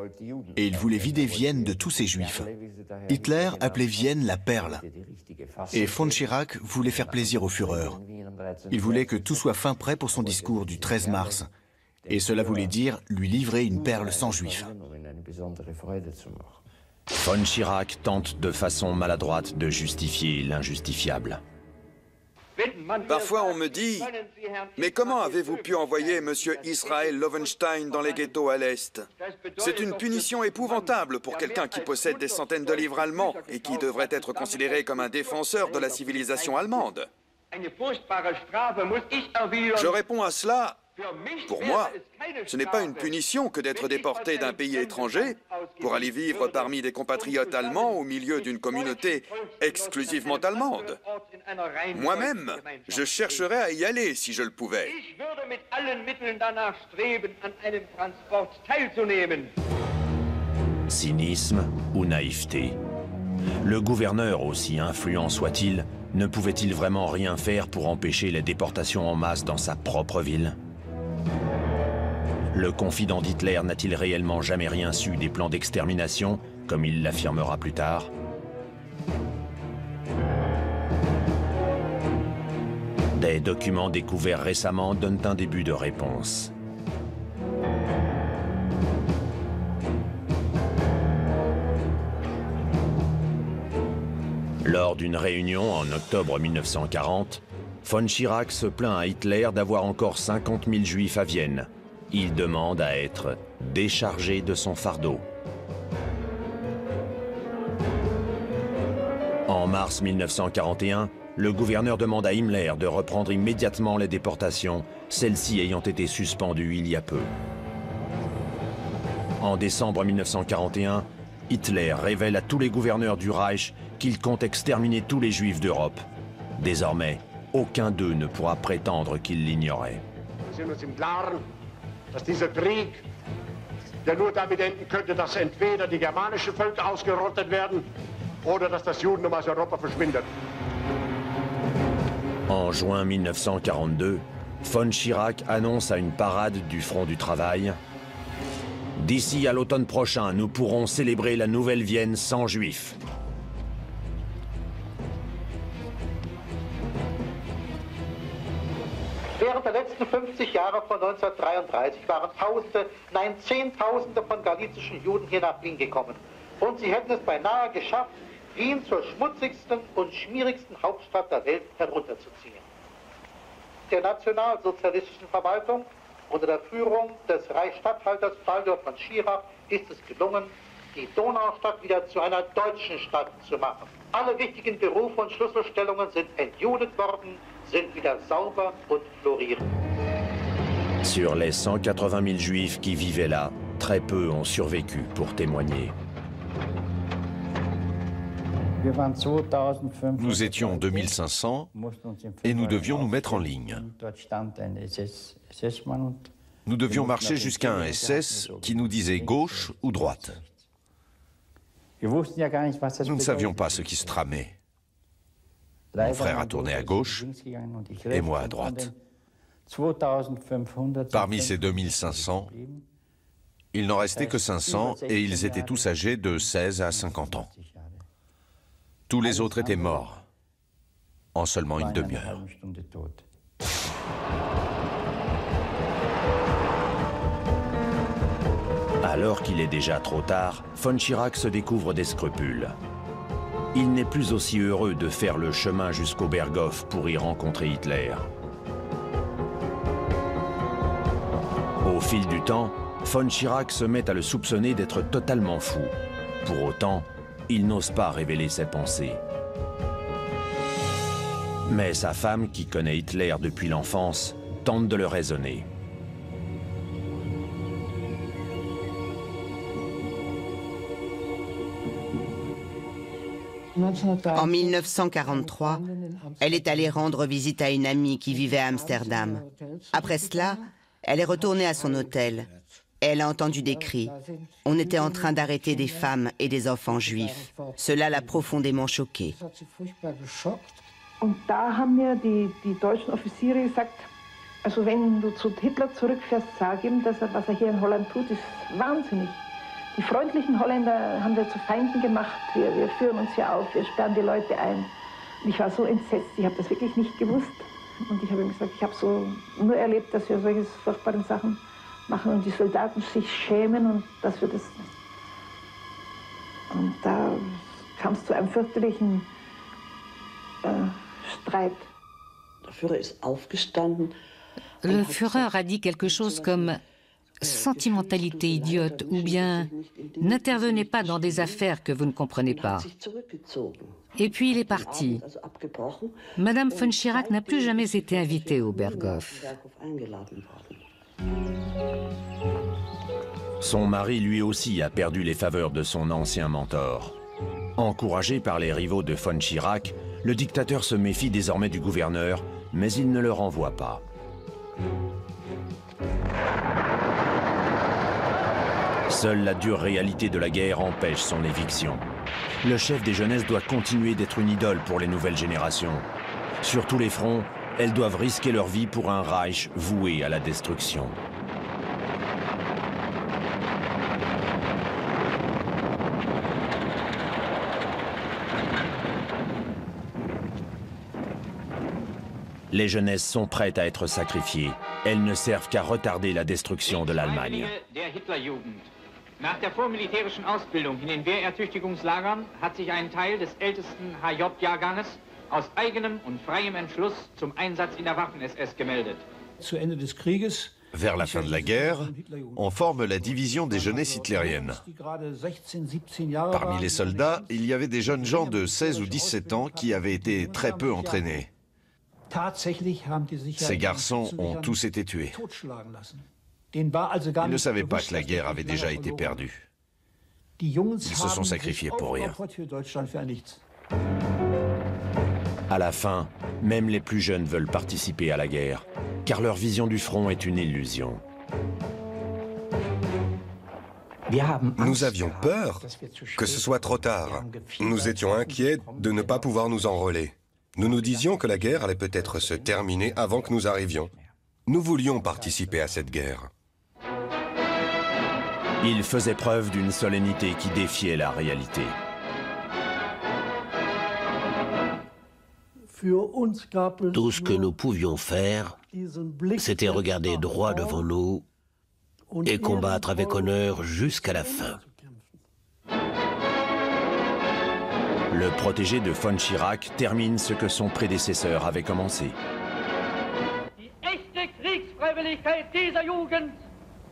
et il voulait vider Vienne de tous ces juifs. Hitler appelait Vienne la perle et von Schirach voulait faire plaisir au Führer. Il voulait que tout soit fin prêt pour son discours du 13 mars et cela voulait dire lui livrer une perle sans juifs. Von Schirach tente de façon maladroite de justifier l'injustifiable. Parfois on me dit, mais comment avez-vous pu envoyer M. Israel Lowenstein dans les ghettos à l'Est? C'est une punition épouvantable pour quelqu'un qui possède des centaines de livres allemands et qui devrait être considéré comme un défenseur de la civilisation allemande. Je réponds à cela, pour moi, ce n'est pas une punition que d'être déporté d'un pays étranger pour aller vivre parmi des compatriotes allemands au milieu d'une communauté exclusivement allemande. Moi-même, je chercherais à y aller si je le pouvais. Cynisme ou naïveté? Le gouverneur, aussi influent soit-il, ne pouvait-il vraiment rien faire pour empêcher les déportations en masse dans sa propre ville? Le confident d'Hitler n'a-t-il réellement jamais rien su des plans d'extermination, comme il l'affirmera plus tard? Des documents découverts récemment donnent un début de réponse. Lors d'une réunion en octobre 1940, Von Schirach se plaint à Hitler d'avoir encore 50 000 juifs à Vienne. Il demande à être déchargé de son fardeau. En mars 1941, le gouverneur demande à Himmler de reprendre immédiatement les déportations, celles-ci ayant été suspendues il y a peu. En décembre 1941, Hitler révèle à tous les gouverneurs du Reich qu'il compte exterminer tous les juifs d'Europe. Désormais, aucun d'eux ne pourra prétendre qu'il l'ignorait. Wir sind uns im Klaren, dass dieser Krieg, der nur damit enden könnte, dass entweder die germanischen Völker ausgerottet werden oder dass das Judentum aus Europa verschwindet. En juin 1942, von Schirach annonce à une parade du Front du Travail: « D'ici à l'automne prochain, nous pourrons célébrer la nouvelle Vienne sans juifs. » Während der letzten 50 Jahre von 1933 waren Tausende, nein Zehntausende von galizischen Juden hier nach Wien gekommen. Und sie hätten es beinahe geschafft, Wien zur schmutzigsten und schmierigsten Hauptstadt der Welt herunterzuziehen. Der nationalsozialistischen Verwaltung unter der Führung des Reichsstatthalters Baldur von Schirach ist es gelungen, die Donaustadt wieder zu einer deutschen Stadt zu machen. Alle wichtigen Berufe und Schlüsselstellungen sind entjudet worden, sind wieder sauber und florieren. Sur les 180 000 juifs qui vivaient là, très peu ont survécu pour témoigner. Nous étions 2500 et nous devions nous mettre en ligne. Nous devions marcher jusqu'à un SS qui nous disait gauche ou droite. Nous ne savions pas ce qui se tramait. Mon frère a tourné à gauche et moi à droite. Parmi ces 2500, il n'en restait que 500 et ils étaient tous âgés de 16 à 50 ans. Tous les autres étaient morts en seulement une demi-heure. Alors qu'il est déjà trop tard, von Schirach se découvre des scrupules. Il n'est plus aussi heureux de faire le chemin jusqu'au Berghof pour y rencontrer Hitler. Au fil du temps, von Schirach se met à le soupçonner d'être totalement fou. Pour autant, il n'ose pas révéler ses pensées. Mais sa femme, qui connaît Hitler depuis l'enfance, tente de le raisonner. En 1943, elle est allée rendre visite à une amie qui vivait à Amsterdam. Après cela, elle est retournée à son hôtel. Elle a entendu des cris. On était en train d'arrêter des femmes et des enfants juifs. Cela l'a profondément choquée. Und da haben mir die deutschen Offiziere gesagt, also wenn du zu Hitler zurückfährst, sag ihm, dass was hier in Holland tut, ist wahnsinnig. Die freundlichen Holländer haben wir zu Feinden gemacht. Wir führen uns hier auf, wir sperren die Leute ein. Und ich war so entsetzt, ich habe das wirklich nicht gewusst. Und ich habe ihm gesagt, ich habe so nur erlebt, dass wir solche furchtbaren Sachen machen und die Soldaten sich schämen und dass wir das... Und da kam es zu einem fürchterlichen Streit. Der Führer ist aufgestanden. Le Führer a dit quelque chose comme « sentimentalité idiote » ou bien « n'intervenez pas dans des affaires que vous ne comprenez pas ». Et puis il est parti. Madame von Schirach n'a plus jamais été invitée au Berghof. Son mari, lui aussi, a perdu les faveurs de son ancien mentor. Encouragé par les rivaux de von Schirach, le dictateur se méfie désormais du gouverneur, mais il ne le renvoie pas. Seule la dure réalité de la guerre empêche son éviction. Le chef des jeunesses doit continuer d'être une idole pour les nouvelles générations. Sur tous les fronts, elles doivent risquer leur vie pour un Reich voué à la destruction. Les jeunesses sont prêtes à être sacrifiées. Elles ne servent qu'à retarder la destruction de l'Allemagne. Nach der vormilitärischen Ausbildung in den Wehrertüchtigungslagern hat sich ein Teil des ältesten HJ-Jahrganges aus eigenem und freiem Entschluss zum Einsatz in der Waffen-SS gemeldet. Vers la fin de la guerre, on forme la division des jeunesses hitlériennes. Parmi les soldats, il y avait des jeunes gens de 16 ou 17 ans qui avaient été très peu entraînés. Ces garçons ont tous été tués. Ils ne savaient pas que la guerre avait déjà été perdue. Ils se sont sacrifiés pour rien. À la fin, même les plus jeunes veulent participer à la guerre, car leur vision du front est une illusion. Nous avions peur que ce soit trop tard. Nous étions inquiets de ne pas pouvoir nous enrôler. Nous nous disions que la guerre allait peut-être se terminer avant que nous arrivions. Nous voulions participer à cette guerre. Ils faisaient preuve d'une solennité qui défiait la réalité. Tout ce que nous pouvions faire, c'était regarder droit devant nous et combattre avec honneur jusqu'à la fin. Le protégé de von Schirach termine ce que son prédécesseur avait commencé. Die echte Kriegsfreiwilligkeit dieser Jugend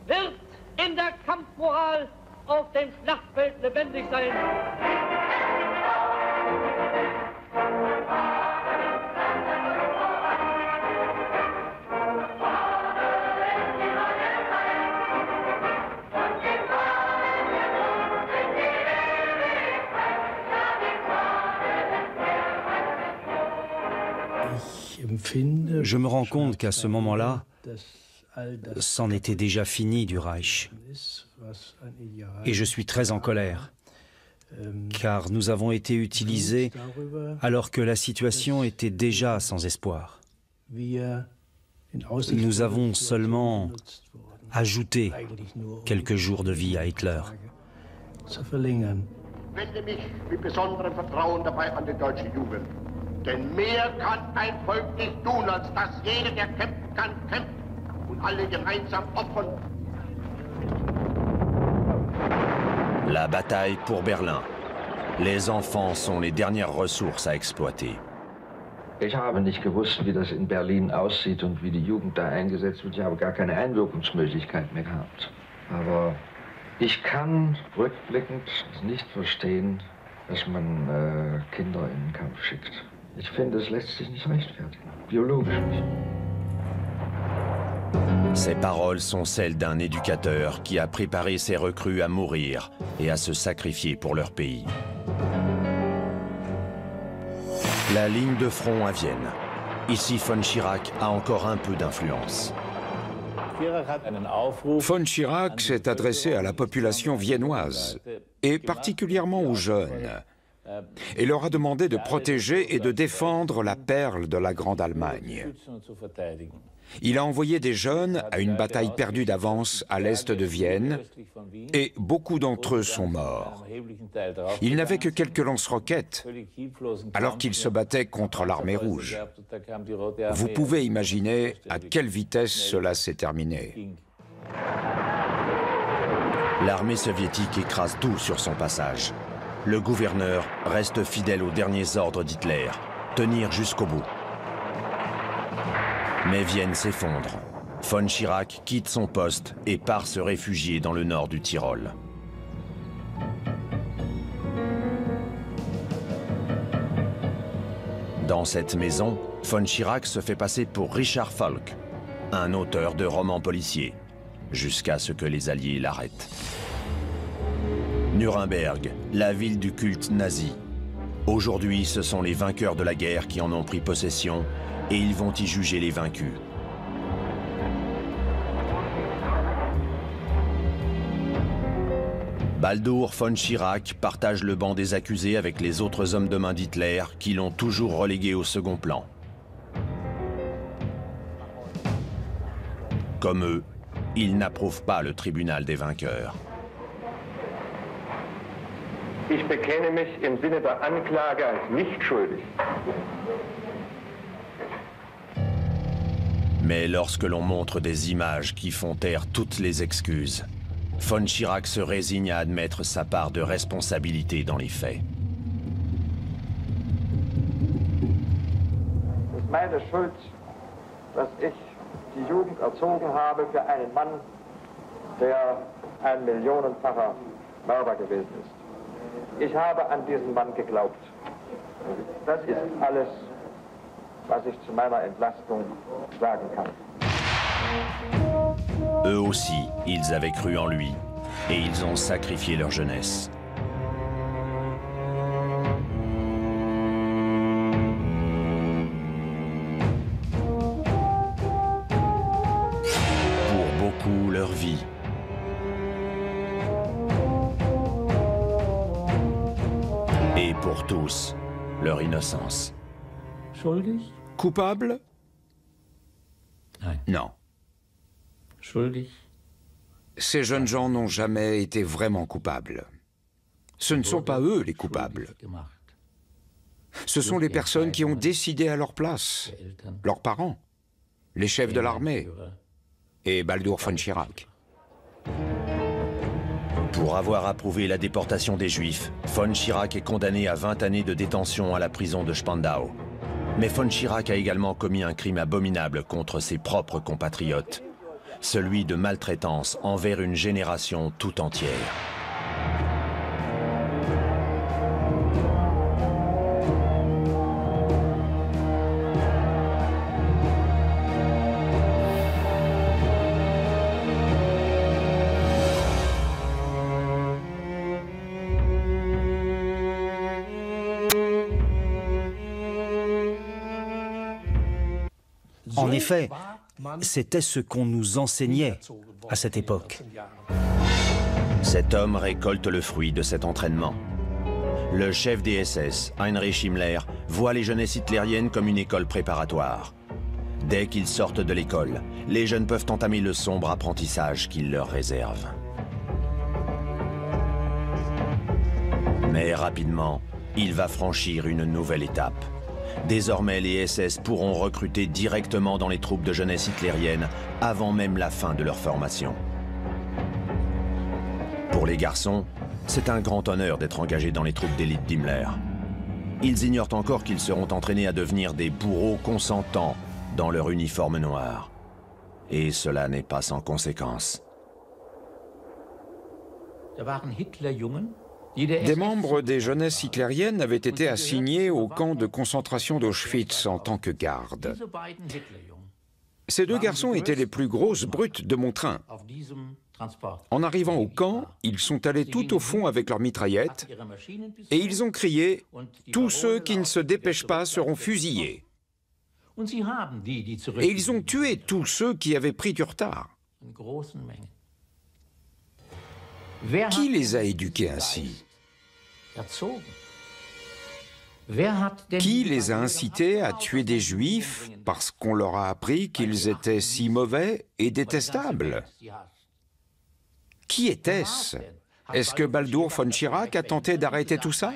wird in der Kampfmoral auf dem Schlachtfeld lebendig sein. Je me rends compte qu'à ce moment-là, c'en était déjà fini du Reich. Et je suis très en colère, car nous avons été utilisés alors que la situation était déjà sans espoir. Nous avons seulement ajouté quelques jours de vie à Hitler. Wende mich mit besonderem Vertrauen dabei an die deutsche Jugend. Denn mehr kann ein Volk nicht tun, als dass jeder, der kämpfen kann, kämpft und alle gemeinsam opfern. La bataille pour Berlin. Les enfants sont les dernières ressources à exploiter. Ich habe nicht gewusst, wie das in Berlin aussieht und wie die Jugend da eingesetzt wird. Ich habe gar keine Einwirkungsmöglichkeit mehr gehabt. Aber ich kann rückblickend nicht verstehen, dass man Kinder in den Kampf schickt. Ich finde, es lässt sich nicht rechtfertigen. Biologisch nicht. Ces paroles sont celles d'un éducateur qui a préparé ses recrues à mourir et à se sacrifier pour leur pays. La ligne de front à Vienne. Ici, von Schirach a encore un peu d'influence. Von Schirach s'est adressé à la population viennoise, et particulièrement aux jeunes, et leur a demandé de protéger et de défendre la perle de la Grande Allemagne. Il a envoyé des jeunes à une bataille perdue d'avance à l'est de Vienne, et beaucoup d'entre eux sont morts. Ils n'avaient que quelques lance-roquettes, alors qu'ils se battaient contre l'armée rouge. Vous pouvez imaginer à quelle vitesse cela s'est terminé. L'armée soviétique écrase tout sur son passage. Le gouverneur reste fidèle aux derniers ordres d'Hitler, tenir jusqu'au bout. Mais Vienne s'effondre. Von Schirach quitte son poste et part se réfugier dans le nord du Tyrol. Dans cette maison, von Schirach se fait passer pour Richard Falk, un auteur de romans policiers, jusqu'à ce que les Alliés l'arrêtent. Nuremberg, la ville du culte nazi. Aujourd'hui, ce sont les vainqueurs de la guerre qui en ont pris possession et ils vont y juger les vaincus. Baldur von Schirach partage le banc des accusés avec les autres hommes de main d'Hitler qui l'ont toujours relégué au second plan. Comme eux, ils n'approuvent pas le tribunal des vainqueurs. Ich bekenne mich im Sinne der Anklage als nicht schuldig. Mais lorsque l'on montre des images qui font taire toutes les excuses, von Schirach se résigne à admettre sa part de responsabilité dans les faits. Es ist meine Schuld, dass ich die Jugend erzogen habe für einen Mann, der ein millionenfacher Mörder gewesen ist. Ich habe an diesen Mann geglaubt. Das ist alles, was ich zu meiner Entlastung sagen kann. Eux aussi, ils avaient cru en lui, et ils ont sacrifié leur jeunesse. pour tous leur innocence. Coupable? Non. Ces jeunes gens n'ont jamais été vraiment coupables. Ce ne sont pas eux les coupables. Ce sont les personnes qui ont décidé à leur place, leurs parents, les chefs de l'armée et Baldur von Schirach. Pour avoir approuvé la déportation des Juifs, von Schirach est condamné à 20 années de détention à la prison de Spandau. Mais von Schirach a également commis un crime abominable contre ses propres compatriotes, celui de maltraitance envers une génération tout entière. En effet, c'était ce qu'on nous enseignait à cette époque. Cet homme récolte le fruit de cet entraînement. Le chef des SS, Heinrich Himmler, voit les jeunesses hitlériennes comme une école préparatoire. Dès qu'ils sortent de l'école, les jeunes peuvent entamer le sombre apprentissage qu'il leur réserve. Mais rapidement, il va franchir une nouvelle étape. Désormais, les SS pourront recruter directement dans les troupes de jeunesse hitlérienne avant même la fin de leur formation. Pour les garçons, c'est un grand honneur d'être engagés dans les troupes d'élite d'Himmler. Ils ignorent encore qu'ils seront entraînés à devenir des bourreaux consentants dans leur uniforme noir. Et cela n'est pas sans conséquence. Des membres des jeunesses hitlériennes avaient été assignés au camp de concentration d'Auschwitz en tant que garde. Ces deux garçons étaient les plus grosses brutes de mon train. En arrivant au camp, ils sont allés tout au fond avec leurs mitraillettes et ils ont crié « Tous ceux qui ne se dépêchent pas seront fusillés ». Et ils ont tué tous ceux qui avaient pris du retard. Qui les a éduqués ainsi? Qui les a incités à tuer des Juifs parce qu'on leur a appris qu'ils étaient si mauvais et détestables? Qui était-ce? Est-ce que Baldur von Schirach a tenté d'arrêter tout ça?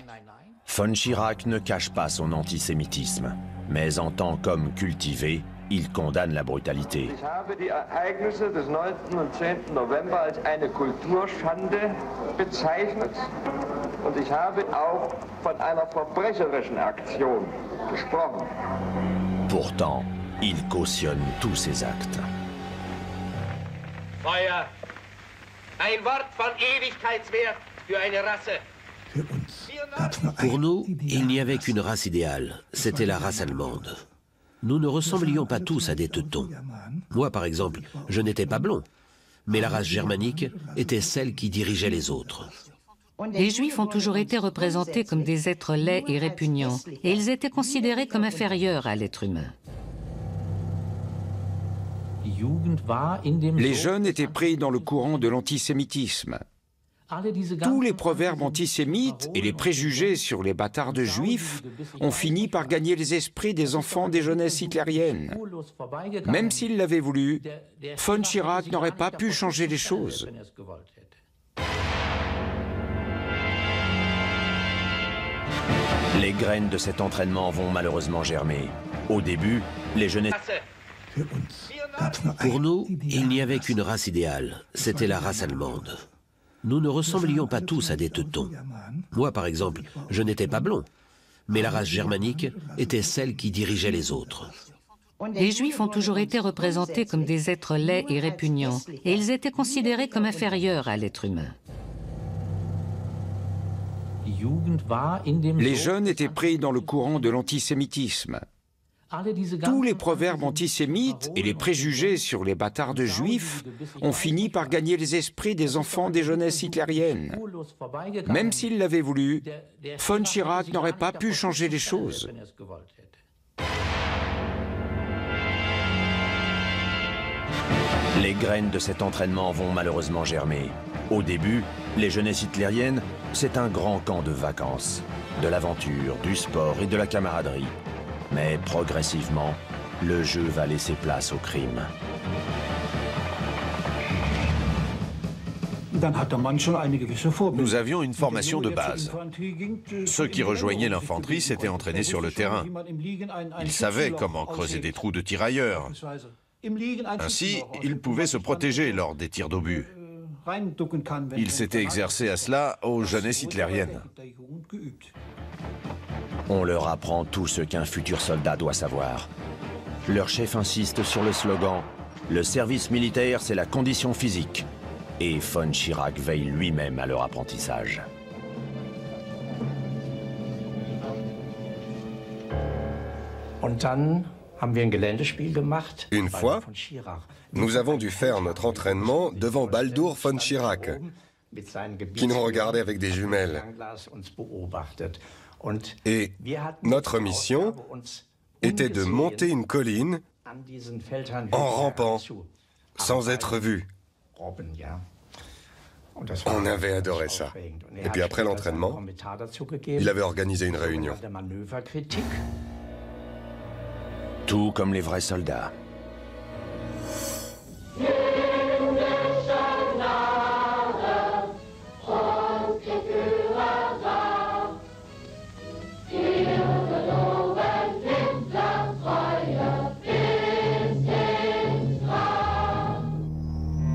Von Schirach ne cache pas son antisémitisme, mais en tant qu'homme cultivé, il condamne la brutalité. Ich habe die Ereignisse des 9. und 10. November als eine Kulturschande bezeichnet und ich habe auch von einer verbrecherischen Aktion gesprochen. Pourtant, il cautionne tous ces actes. Feuer, ein Wort von Ewigkeitswert für eine Rasse. Pour nous, il n'y avait qu'une race idéale, c'était la race allemande. Nous ne ressemblions pas tous à des teutons. Moi, par exemple, je n'étais pas blond, mais la race germanique était celle qui dirigeait les autres. Les Juifs ont toujours été représentés comme des êtres laids et répugnants, et ils étaient considérés comme inférieurs à l'être humain. Les jeunes étaient pris dans le courant de l'antisémitisme. Tous les proverbes antisémites et les préjugés sur les bâtards de juifs ont fini par gagner les esprits des enfants des jeunesses hitlériennes. Même s'il l'avait voulu, von Schirach n'aurait pas pu changer les choses. Les graines de cet entraînement vont malheureusement germer. Au début, les jeunesses... Pour nous, il n'y avait qu'une race idéale, c'était la race allemande. Nous ne ressemblions pas tous à des teutons. Moi, par exemple, je n'étais pas blond, mais la race germanique était celle qui dirigeait les autres. Les Juifs ont toujours été représentés comme des êtres laids et répugnants, et ils étaient considérés comme inférieurs à l'être humain. Les jeunes étaient pris dans le courant de l'antisémitisme. Tous les proverbes antisémites et les préjugés sur les bâtards de juifs ont fini par gagner les esprits des enfants des jeunesses hitlériennes. Même s'il l'avait voulu, von Schirach n'aurait pas pu changer les choses. Les graines de cet entraînement vont malheureusement germer. Au début, Les jeunesses hitlériennes, c'est un grand camp de vacances, de l'aventure, du sport et de la camaraderie. Mais progressivement, le jeu va laisser place au crime. Nous avions une formation de base. Ceux qui rejoignaient l'infanterie s'étaient entraînés sur le terrain. Ils savaient comment creuser des trous de tirailleurs. Ainsi, ils pouvaient se protéger lors des tirs d'obus. Ils s'étaient exercés à cela aux jeunesses hitlériennes. On leur apprend tout ce qu'un futur soldat doit savoir. Leur chef insiste sur le slogan « Le service militaire, c'est la condition physique ». Et von Schirach veille lui-même à leur apprentissage. Une fois, nous avons dû faire notre entraînement devant Baldur von Schirach, qui nous regardait avec des jumelles. Et notre mission était de monter une colline en rampant, sans être vu. On avait adoré ça. Et puis après l'entraînement, il avait organisé une réunion. Tout comme les vrais soldats.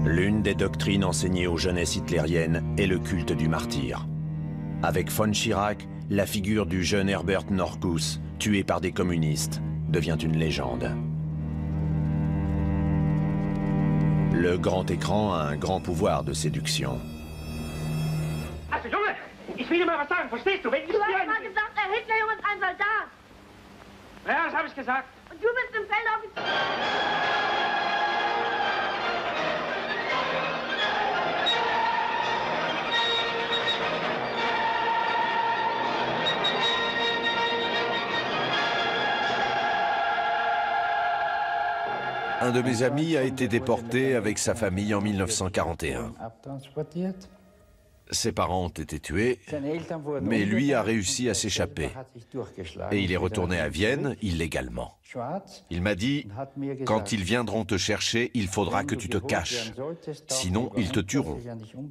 L'une des doctrines enseignées aux jeunesses hitlériennes est le culte du martyr. Avec von Schirach, la figure du jeune Herbert Norkus, tué par des communistes, devient une légende. Le grand écran a un grand pouvoir de séduction. Also Junge, ich will dir mal was sagen, verstehst du? Wenn ich Du hast mal gesagt, der Hitlerjunge ist ein Soldat. Ja, das habe ich gesagt. Und du bist im Feldoffizier. Un de mes amis a été déporté avec sa famille en 1941. Ses parents ont été tués, mais lui a réussi à s'échapper. Et il est retourné à Vienne illégalement. Il m'a dit, quand ils viendront te chercher, il faudra que tu te caches. Sinon, ils te tueront.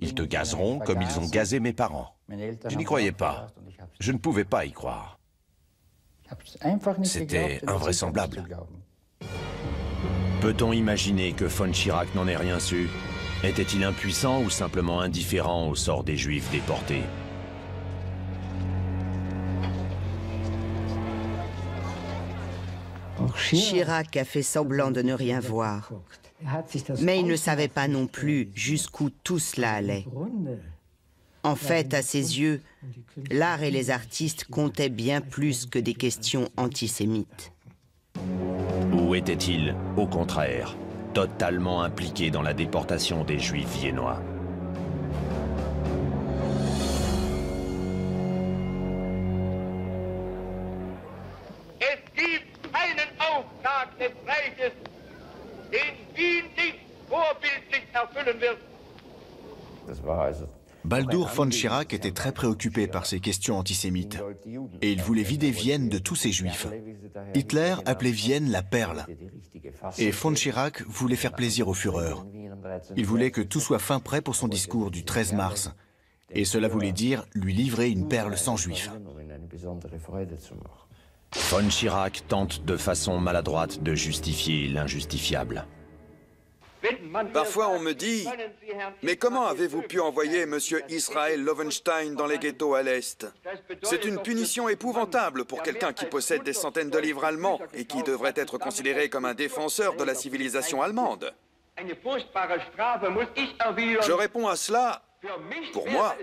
Ils te gazeront comme ils ont gazé mes parents. Je n'y croyais pas. Je ne pouvais pas y croire. C'était invraisemblable. Peut-on imaginer que von Schirach n'en ait rien su? Était-il impuissant ou simplement indifférent au sort des Juifs déportés? Schirach a fait semblant de ne rien voir. Mais il ne savait pas non plus jusqu'où tout cela allait. En fait, à ses yeux, l'art et les artistes comptaient bien plus que des questions antisémites. Ou était-il, au contraire, totalement impliqué dans la déportation des Juifs viennois? Es gibt einen Auftrag des Reiches, den Wien nicht vorbildlich erfüllen wird. Baldur von Schirach était très préoccupé par ces questions antisémites et il voulait vider Vienne de tous ces juifs. Hitler appelait Vienne la perle et von Schirach voulait faire plaisir au Führer. Il voulait que tout soit fin prêt pour son discours du 13 mars et cela voulait dire lui livrer une perle sans juifs. Von Schirach tente de façon maladroite de justifier l'injustifiable. Parfois on me dit « Mais comment avez-vous pu envoyer M. Israel Lowenstein dans les ghettos à l'Est? C'est une punition épouvantable pour quelqu'un qui possède des centaines de livres allemands et qui devrait être considéré comme un défenseur de la civilisation allemande. » Je réponds à cela, pour moi,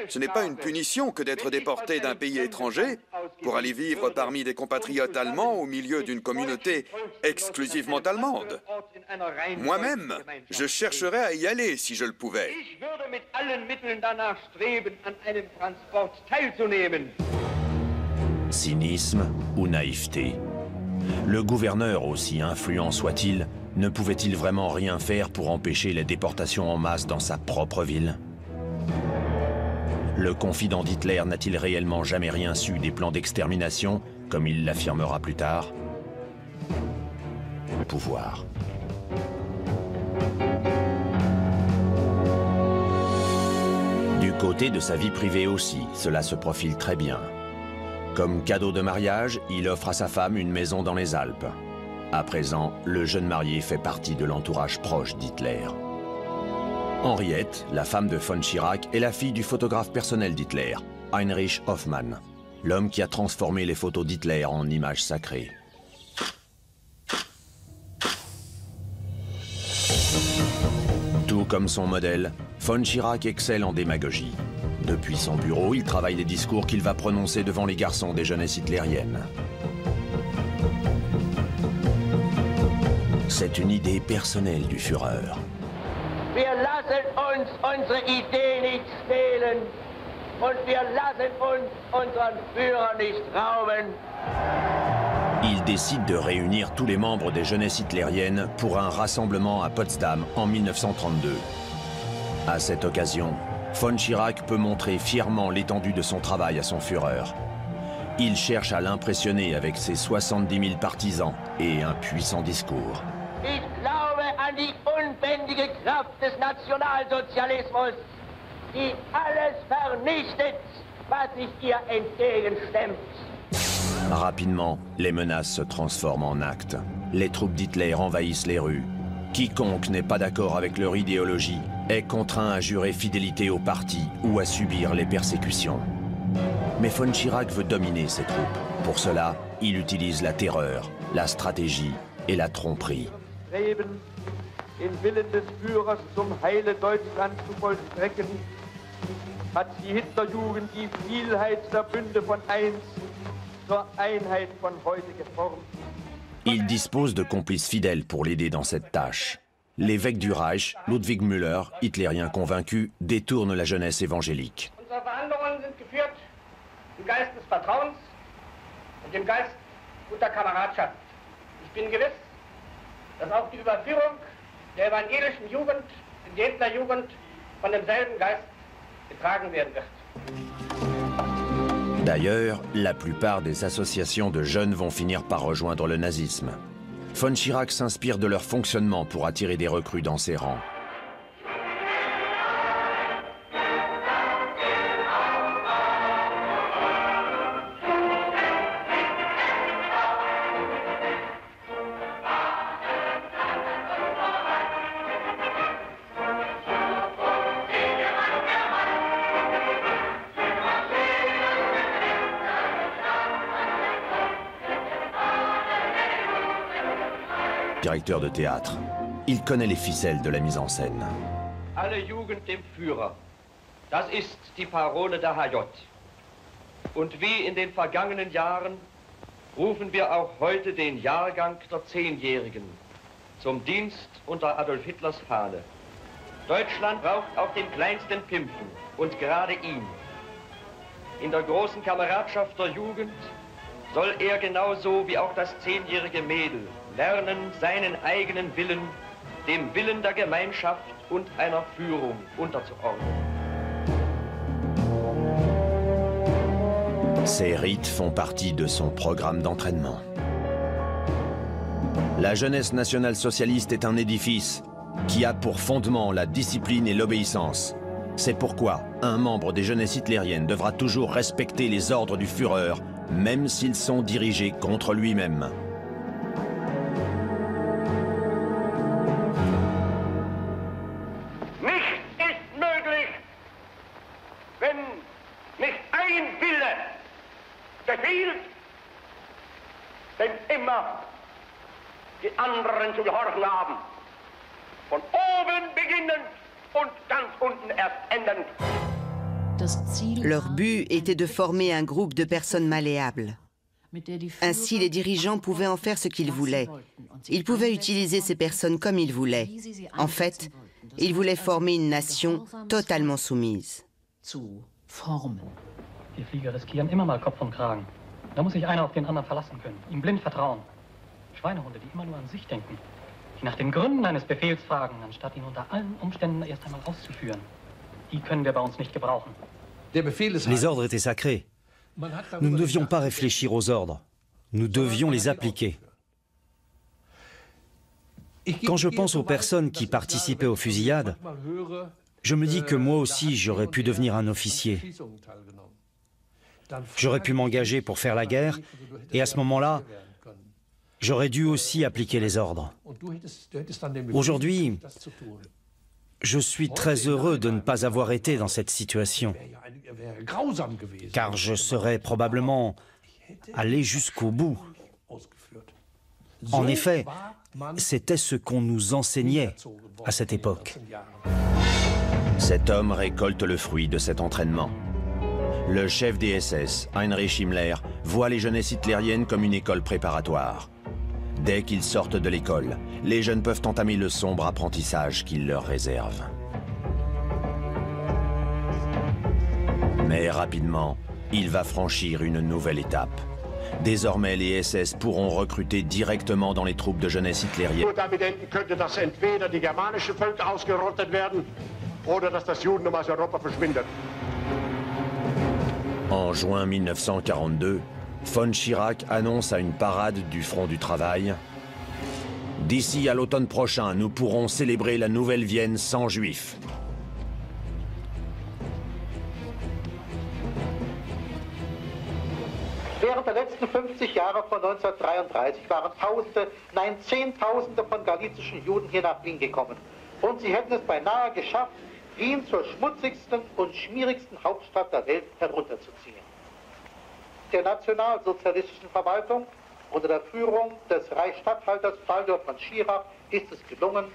ce n'est pas une punition que d'être déporté d'un pays étranger pour aller vivre parmi des compatriotes allemands au milieu d'une communauté exclusivement allemande. Moi-même, je chercherais à y aller si je le pouvais. Cynisme ou naïveté? Le gouverneur, aussi influent soit-il, ne pouvait-il vraiment rien faire pour empêcher les déportations en masse dans sa propre ville? Le confident d'Hitler n'a-t-il réellement jamais rien su des plans d'extermination, comme il l'affirmera plus tard? Pouvoir. Du côté de sa vie privée aussi, cela se profile très bien. Comme cadeau de mariage, il offre à sa femme une maison dans les Alpes. À présent, le jeune marié fait partie de l'entourage proche d'Hitler. Henriette, la femme de von Schirach, est la fille du photographe personnel d'Hitler, Heinrich Hoffmann, l'homme qui a transformé les photos d'Hitler en images sacrées. Tout comme son modèle, von Schirach excelle en démagogie. Depuis son bureau, il travaille les discours qu'il va prononcer devant les garçons des jeunesses hitlériennes. C'est une idée personnelle du Führer. Wir lassen uns unsere Idee nicht stehlen und wir lassen uns unseren Führer nicht rauben. Il décide de réunir tous les membres des jeunesses hitlériennes pour un rassemblement à Potsdam en 1932. À cette occasion, von Schirach peut montrer fièrement l'étendue de son travail à son Führer. Il cherche à l'impressionner avec ses 70 000 partisans et un puissant discours. Ich glaube an die unbändige Kraft des Nationalsozialismus, die alles vernichtet, was sich ihr entgegenstemmt. Rapidement, les menaces se transforment en actes. Les troupes d'Hitler envahissent les rues. Quiconque n'est pas d'accord avec leur idéologie est contraint à jurer fidélité au parti ou à subir les persécutions. Mais von Schirach veut dominer ses troupes. Pour cela, il utilise la terreur, la stratégie et la tromperie. Den Willen des Führers zum Heile Deutschlands zu vollstrecken, hat die Hitlerjugend die Vielheit der Bünde von einst zur Einheit von heute geformt. Il dispose de complices fidèles pour l'aider dans cette tâche. L'évêque du Reich, Ludwig Müller, hitlérien convaincu, détourne la jeunesse évangélique. Unsere Verhandlungen sind geführt im Geist des Vertrauens und im Geist guter Kameradschaft. Ich bin gewiss, dass auch die Überführung der evangelischen Jugend in die Hitlerjugend von demselben Geist getragen werden wird. D'ailleurs, la plupart des associations de jeunes vont finir par rejoindre le nazisme. Von Schirach s'inspire de leur fonctionnement pour attirer des recrues dans ses rangs. Directeur de théâtre, il connaît les ficelles de la mise en scène. Alle Jugend dem Führer, das ist die Parole der HJ. Und wie in den vergangenen Jahren rufen wir auch heute den Jahrgang der 10-Jährigen zum Dienst unter Adolf Hitlers Fahne. Deutschland braucht auch den kleinsten Pimpfen und gerade ihn. In der großen Kameradschaft der Jugend soll er genauso wie auch das 10-jährige Mädel lernen, seinen eigenen Willen, dem Willen der Gemeinschaft und einer Führung unterzuordnen. Ces rites font partie de son programme d'entraînement. La jeunesse nationale-socialiste est un édifice qui a pour fondement la discipline et l'obéissance. C'est pourquoi un membre des jeunesses hitlériennes devra toujours respecter les ordres du Führer, même s'ils sont dirigés contre lui-même. Die anderen zu gehorchen haben. Von oben beginnend und ganz unten erst endend. Leur but était de former un groupe de personnes malléables. Ainsi, les dirigeants pouvaient en faire ce qu'ils voulaient. Ils pouvaient utiliser ces personnes comme ils voulaient. En fait, ils voulaient former une nation totalement soumise. Die Flieger riskieren immer mal Kopf und Kragen. Da muss sich einer auf den anderen verlassen können, ihm blind vertrauen. Schweinehunde, die immer nur an sich denken, die nach den Gründen eines Befehls fragen, anstatt ihn unter allen Umständen erst einmal auszuführen. Die können wir bei uns nicht gebrauchen. Les ordres étaient sacrés. Nous ne devions pas réfléchir aux ordres. Nous devions les appliquer. Quand je pense aux personnes qui participaient aux fusillades, je me dis que moi aussi j'aurais pu devenir un officier. J'aurais pu m'engager pour faire la guerre, et à ce moment-là, j'aurais dû aussi appliquer les ordres. Aujourd'hui, je suis très heureux de ne pas avoir été dans cette situation, car je serais probablement allé jusqu'au bout. En effet, c'était ce qu'on nous enseignait à cette époque. Cet homme récolte le fruit de cet entraînement. Le chef des SS, Heinrich Himmler, voit les jeunesses hitlériennes comme une école préparatoire. Dès qu'ils sortent de l'école, les jeunes peuvent entamer le sombre apprentissage qu'il leur réserve. Mais rapidement, il va franchir une nouvelle étape. Désormais, les SS pourront recruter directement dans les troupes de jeunesse hitlérienne. En juin 1942, von Schirach annonce à une parade du Front du Travail: « D'ici à l'automne prochain, nous pourrons célébrer la nouvelle Vienne sans juifs. » Während der letzten 50 Jahre von 1933 waren Tausende, nein Zehntausende von galizischen Juden hier nach Wien gekommen. Und sie hätten es beinahe geschafft, Wien zur schmutzigsten und schmierigsten Hauptstadt der Welt herunterzuziehen. Der nationalsozialistischen Verwaltung unter der Führung des Reichsstatthalters Baldur von Schirach ist es gelungen,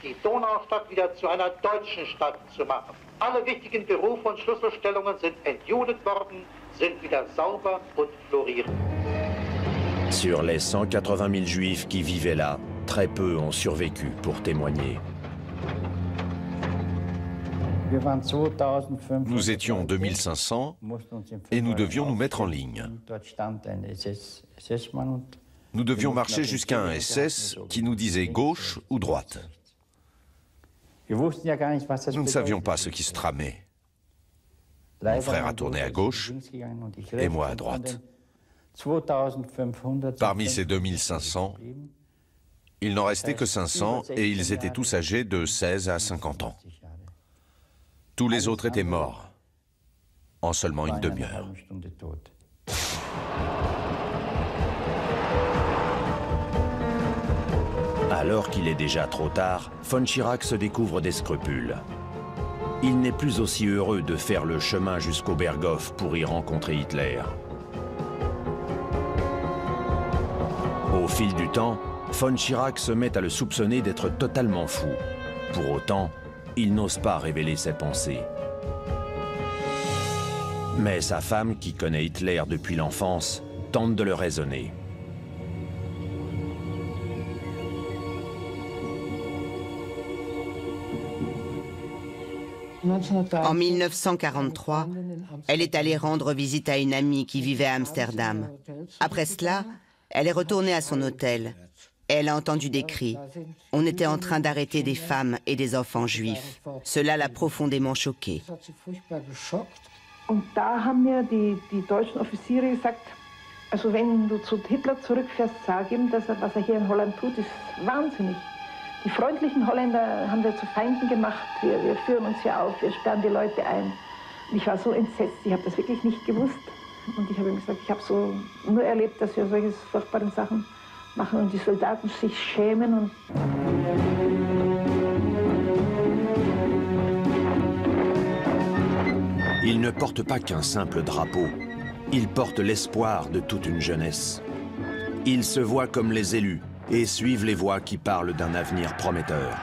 die Donaustadt wieder zu einer deutschen Stadt zu machen. Alle wichtigen Berufe und Schlüsselstellungen sind entjudet worden, sind wieder sauber und florieren. Sur les 180 000 juifs qui vivaient là, très peu ont survécu pour témoigner. Nous étions 2500 et nous devions nous mettre en ligne. Nous devions marcher jusqu'à un SS qui nous disait gauche ou droite. Nous ne savions pas ce qui se tramait. Mon frère a tourné à gauche et moi à droite. Parmi ces 2500, il n'en restait que 500 et ils étaient tous âgés de 16 à 50 ans. Tous les autres étaient morts en seulement une demi-heure. Alors qu'il est déjà trop tard, von Schirach se découvre des scrupules. Il n'est plus aussi heureux de faire le chemin jusqu'au Berghof pour y rencontrer Hitler. Au fil du temps, von Schirach se met à le soupçonner d'être totalement fou. Pour autant, il n'ose pas révéler ses pensées. Mais sa femme, qui connaît Hitler depuis l'enfance, tente de le raisonner. En 1943, elle est allée rendre visite à une amie qui vivait à Amsterdam. Après cela, elle est retournée à son hôtel. Elle a entendu des cris. On était en train d'arrêter des femmes et des enfants juifs. Cela l'a profondément choquée. Und da haben mir die deutschen Offiziere gesagt, also wenn du zu Hitler zurückfährst, sag ihm, dass was hier in Holland tut, ist wahnsinnig. Die freundlichen Holländer haben wir zu Feinden gemacht. Wir führen uns hier auf, wir sperren die Leute ein. Und ich war so entsetzt, ich habe das wirklich nicht gewusst. Und ich habe ihm gesagt, ich habe so nur erlebt, dass wir solche furchtbaren Sachen machen und die Soldaten sich schämen. Und Il ne porte pas qu'un simple drapeau, il porte l'espoir de toute une jeunesse. Ils se voient comme les élus et suivent les voix qui parlent d'un avenir prometteur.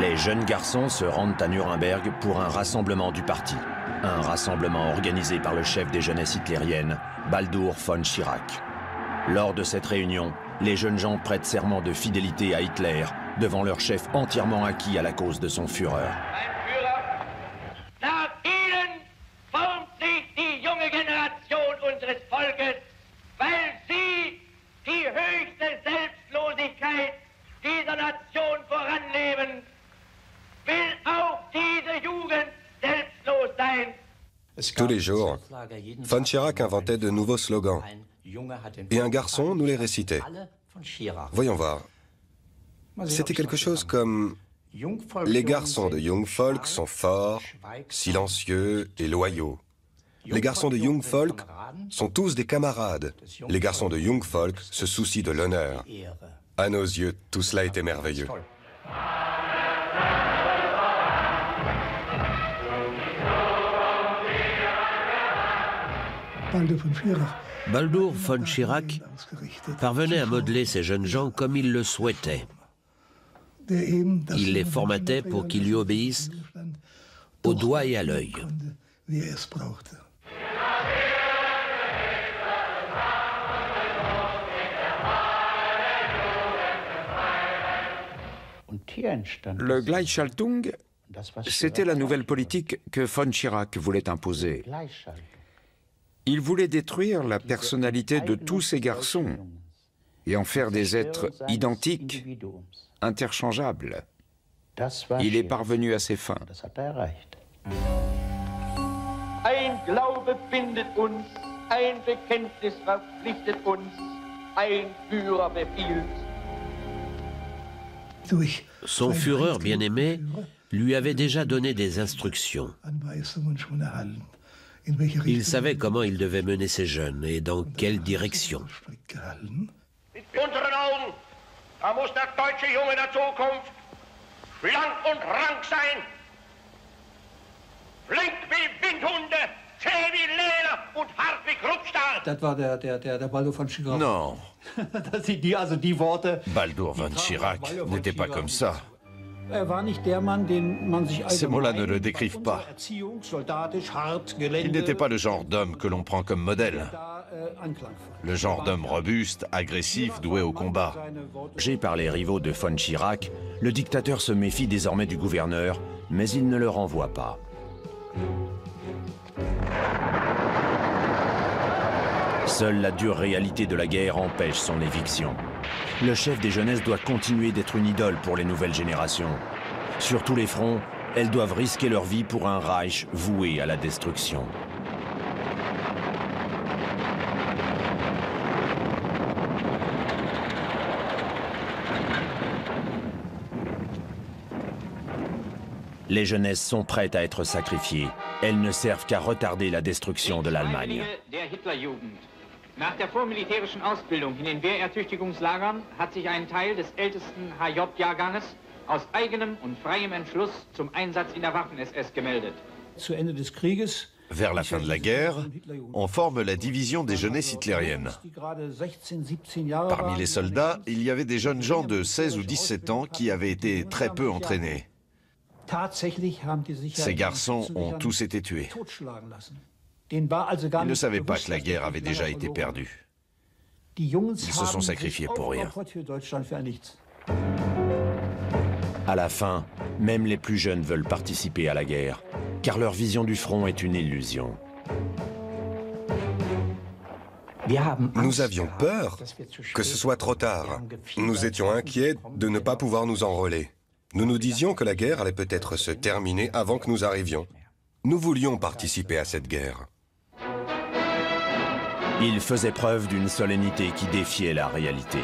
Les jeunes garçons se rendent à Nuremberg pour un rassemblement du parti. Un rassemblement organisé par le chef des jeunesses hitlériennes, Baldur von Schirach. Lors de cette réunion, les jeunes gens prêtent serment de fidélité à Hitler devant leur chef entièrement acquis à la cause de son Führer. Nach Ihnen formt sich die junge Generation unseres Volkes, weil Sie die höchste Selbstlosigkeit dieser Nation voranleben. Will auch diese Jugend selbstlos sein. Tous les jours, von Schirach inventait de nouveaux slogans et un garçon nous les récitait. Voyons voir. C'était quelque chose comme « Les garçons de Jungvolk sont forts, silencieux et loyaux. Les garçons de Jungvolk sont tous des camarades. Les garçons de Jungvolk se soucient de l'honneur. » À nos yeux, tout cela était merveilleux. Baldur von Schirach parvenait à modeler ces jeunes gens comme il le souhaitait. Il les formatait pour qu'ils lui obéissent au doigt et à l'œil. Le Gleichschaltung, c'était la nouvelle politique que von Schirach voulait imposer. Il voulait détruire la personnalité de tous ces garçons et en faire des êtres identiques, interchangeables. Il est parvenu à ses fins. Ein Glaube bindet uns, ein Bekenntnis verpflichtet uns, ein Führer befiehlt. Son Führer bien-aimé lui avait déjà donné des instructions. Il savait comment il devait mener ses jeunes et dans quelle direction. In unseren Augen, da muss der deutsche Junge der Zukunft schlank und rank sein. Flink wie Windhunde, zäh wie Leder und hart wie Kruppstahl. Das war der Baldur von Schirach. Non. Das sind die Worte. Baldur von Schirach n'était pas comme ça. Ces mots-là ne le décrivent pas. Il n'était pas le genre d'homme que l'on prend comme modèle. Le genre d'homme robuste, agressif, doué au combat. Géré par les rivaux de von Schirach, le dictateur se méfie désormais du gouverneur, mais il ne le renvoie pas. Seule la dure réalité de la guerre empêche son éviction. Le chef des jeunesses doit continuer d'être une idole pour les nouvelles générations. Sur tous les fronts, elles doivent risquer leur vie pour un Reich voué à la destruction. Les jeunesses sont prêtes à être sacrifiées. Elles ne servent qu'à retarder la destruction de l'Allemagne. Nach der vormilitärischen Ausbildung in den Wehrertüchtigungslagern hat sich ein Teil des ältesten HJ-Jahrganges aus eigenem und freiem Entschluss zum Einsatz in der Waffen-SS gemeldet. Zu Ende des Krieges Vers la fin de la guerre, on forme la division des jeunesses hitlériennes. Parmi les soldats, il y avait des jeunes gens de 16 ou 17 ans qui avaient été très peu entraînés. Ces garçons ont tous été tués. Ils ne savaient pas que la guerre avait déjà été perdue. Ils se sont sacrifiés pour rien. À la fin, même les plus jeunes veulent participer à la guerre, car leur vision du front est une illusion. Nous avions peur que ce soit trop tard. Nous étions inquiets de ne pas pouvoir nous enrôler. Nous nous disions que la guerre allait peut-être se terminer avant que nous arrivions. Nous voulions participer à cette guerre. Il faisait preuve d'une solennité qui défiait la réalité.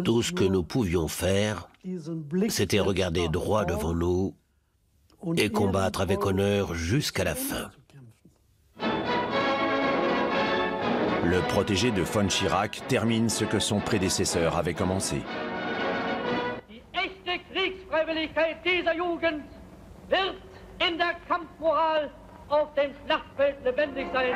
Tout ce que nous pouvions faire, c'était regarder droit devant nous et combattre avec honneur jusqu'à la fin. Le protégé de von Schirach termine ce que son prédécesseur avait commencé. Die echte Kriegsfreiwilligkeit dieser Jugend wird in der Kampfmoral auf dem Schlachtfeld lebendig sein.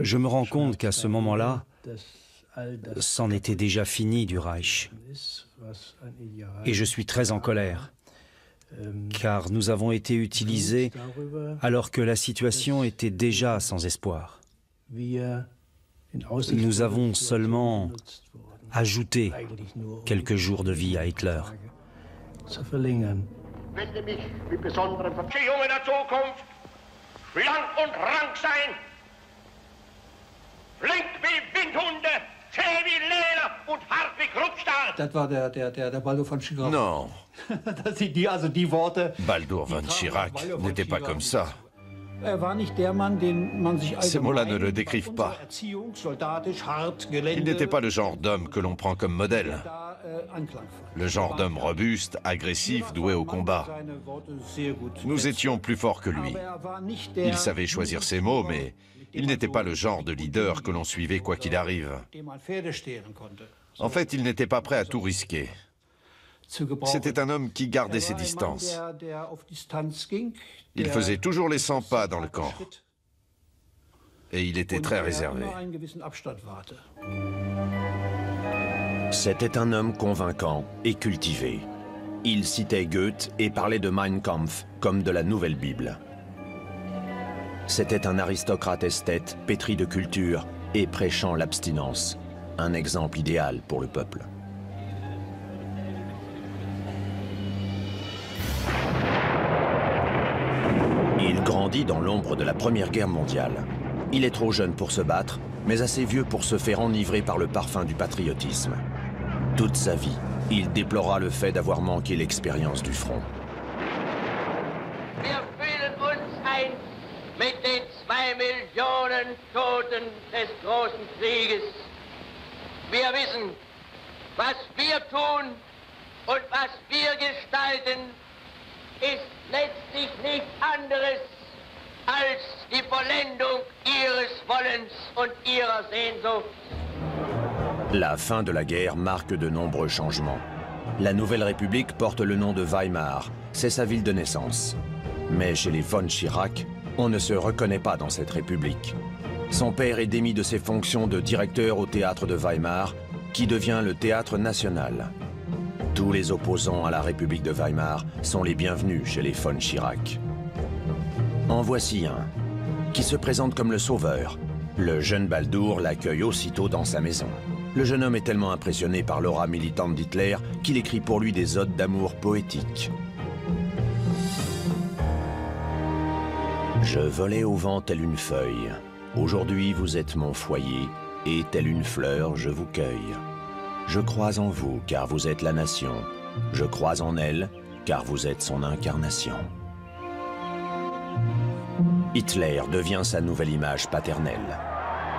Je me rends compte qu'à ce moment-là, c'en était déjà fini du Reich. Et je suis très en colère, car nous avons été utilisés alors que la situation était déjà sans espoir. Nous avons seulement ajouté quelques jours de vie à Hitler. Wende mich mit besonderem Junge der Zukunft, schlank und rank sein, flink wie Windhunde, zäh wie Leder und hart wie Kruppstahl. Das war der Baldur von Schirach. Non. Das sind die Worte. Baldur von Schirach n'était pas comme ça. Ces mots-là ne le décrivent pas. Il n'était pas le genre d'homme que l'on prend comme modèle. Le genre d'homme robuste, agressif, doué au combat. Nous étions plus forts que lui. Il savait choisir ses mots, mais il n'était pas le genre de leader que l'on suivait quoi qu'il arrive. En fait, il n'était pas prêt à tout risquer. C'était un homme qui gardait ses distances. Il faisait toujours les 100 pas dans le camp. Et il était très réservé. C'était un homme convaincant et cultivé. Il citait Goethe et parlait de Mein Kampf comme de la Nouvelle Bible. C'était un aristocrate esthète, pétri de culture et prêchant l'abstinence. Un exemple idéal pour le peuple. Il grandit dans l'ombre de la Première Guerre mondiale. Il est trop jeune pour se battre, mais assez vieux pour se faire enivrer par le parfum du patriotisme. Toute sa vie, il déplorera le fait d'avoir manqué l'expérience du front. Wir fühlen uns ein mit den 2 Millionen Toten des großen Krieges. Wir wissen, was wir tun und was wir gestalten, ist letztlich nichts anderes als die Vollendung ihres Wollens und ihrer Sehnsucht. La fin de la guerre marque de nombreux changements. La Nouvelle République porte le nom de Weimar, c'est sa ville de naissance. Mais chez les von Schirach, on ne se reconnaît pas dans cette république. Son père est démis de ses fonctions de directeur au théâtre de Weimar, qui devient le théâtre national. Tous les opposants à la République de Weimar sont les bienvenus chez les von Schirach. En voici un, qui se présente comme le sauveur. Le jeune Baldur l'accueille aussitôt dans sa maison. Le jeune homme est tellement impressionné par l'aura militante d'Hitler qu'il écrit pour lui des odes d'amour poétiques. Je volais au vent telle une feuille. Aujourd'hui vous êtes mon foyer, et telle une fleur je vous cueille. Je crois en vous, car vous êtes la nation. Je crois en elle, car vous êtes son incarnation. Hitler devient sa nouvelle image paternelle.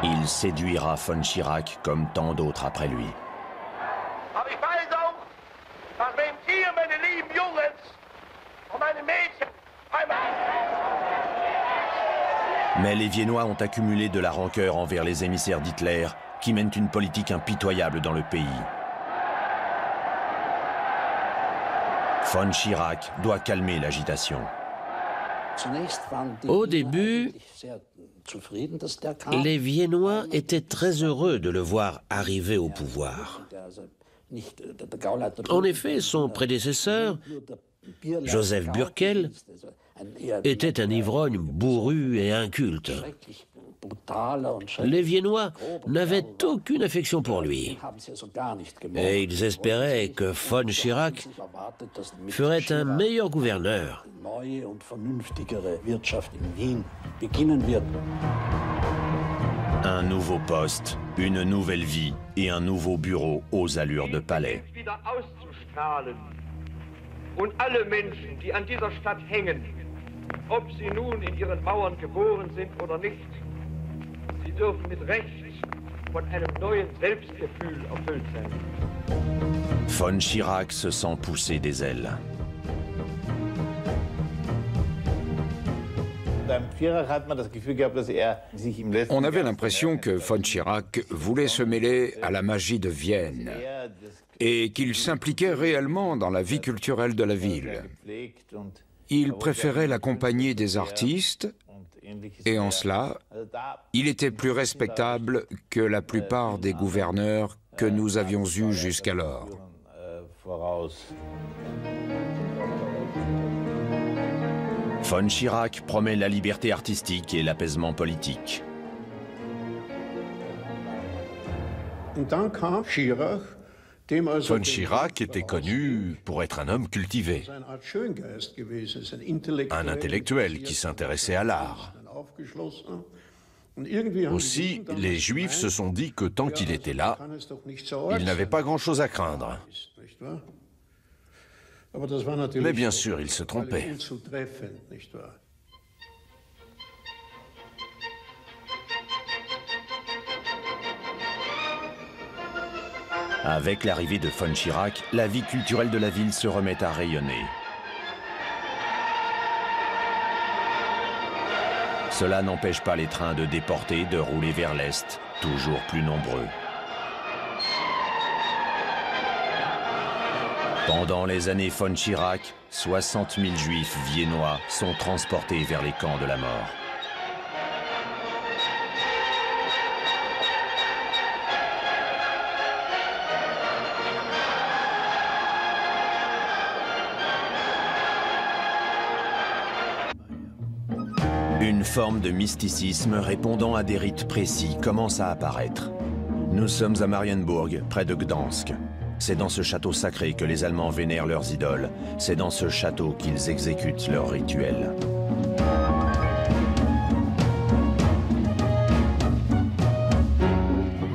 Il séduira von Schirach comme tant d'autres après lui. Aber ich weiß auch, dass wenn ihr, meine lieben Jungs und meine Mädchen, einmal... Mais les Viennois ont accumulé de la rancœur envers les émissaires d'Hitler, qui mènent une politique impitoyable dans le pays. Von Schirach doit calmer l'agitation. Au début, les Viennois étaient très heureux de le voir arriver au pouvoir. En effet, son prédécesseur, Joseph Burkel, était un ivrogne bourru et inculte. Les Viennois n'avaient aucune affection pour lui. Et ils espéraient que von Schirach ferait un meilleur gouverneur. Un nouveau poste, une nouvelle vie et un nouveau bureau aux allures de palais. Und alle Menschen, die an dieser Stadt hängen, ob sie nun in ihren Mauern geboren sind oder nicht, sie dürfen mit Recht von einem neuen Selbstgefühl erfüllt sein. Von Schirach se sent pousser des ailes. On avait l'impression que von Schirach voulait se mêler à la magie de Vienne et qu'il s'impliquait réellement dans la vie culturelle de la ville. Il préférait la compagnie des artistes et en cela, il était plus respectable que la plupart des gouverneurs que nous avions eus jusqu'alors. Von Schirach promet la liberté artistique et l'apaisement politique. Von Schirach était connu pour être un homme cultivé, un intellectuel qui s'intéressait à l'art. Aussi, les Juifs se sont dit que tant qu'il était là, il n'avait pas grand-chose à craindre. Mais bien sûr, il se trompait. Avec l'arrivée de von Schirach, la vie culturelle de la ville se remet à rayonner. Cela n'empêche pas les trains de déportés de rouler vers l'Est, toujours plus nombreux. Pendant les années von Schirach, 60 000 Juifs viennois sont transportés vers les camps de la mort. Une forme de mysticisme répondant à des rites précis commence à apparaître. Nous sommes à Marienburg, près de Gdansk. C'est dans ce château sacré que les Allemands vénèrent leurs idoles. C'est dans ce château qu'ils exécutent leurs rituels.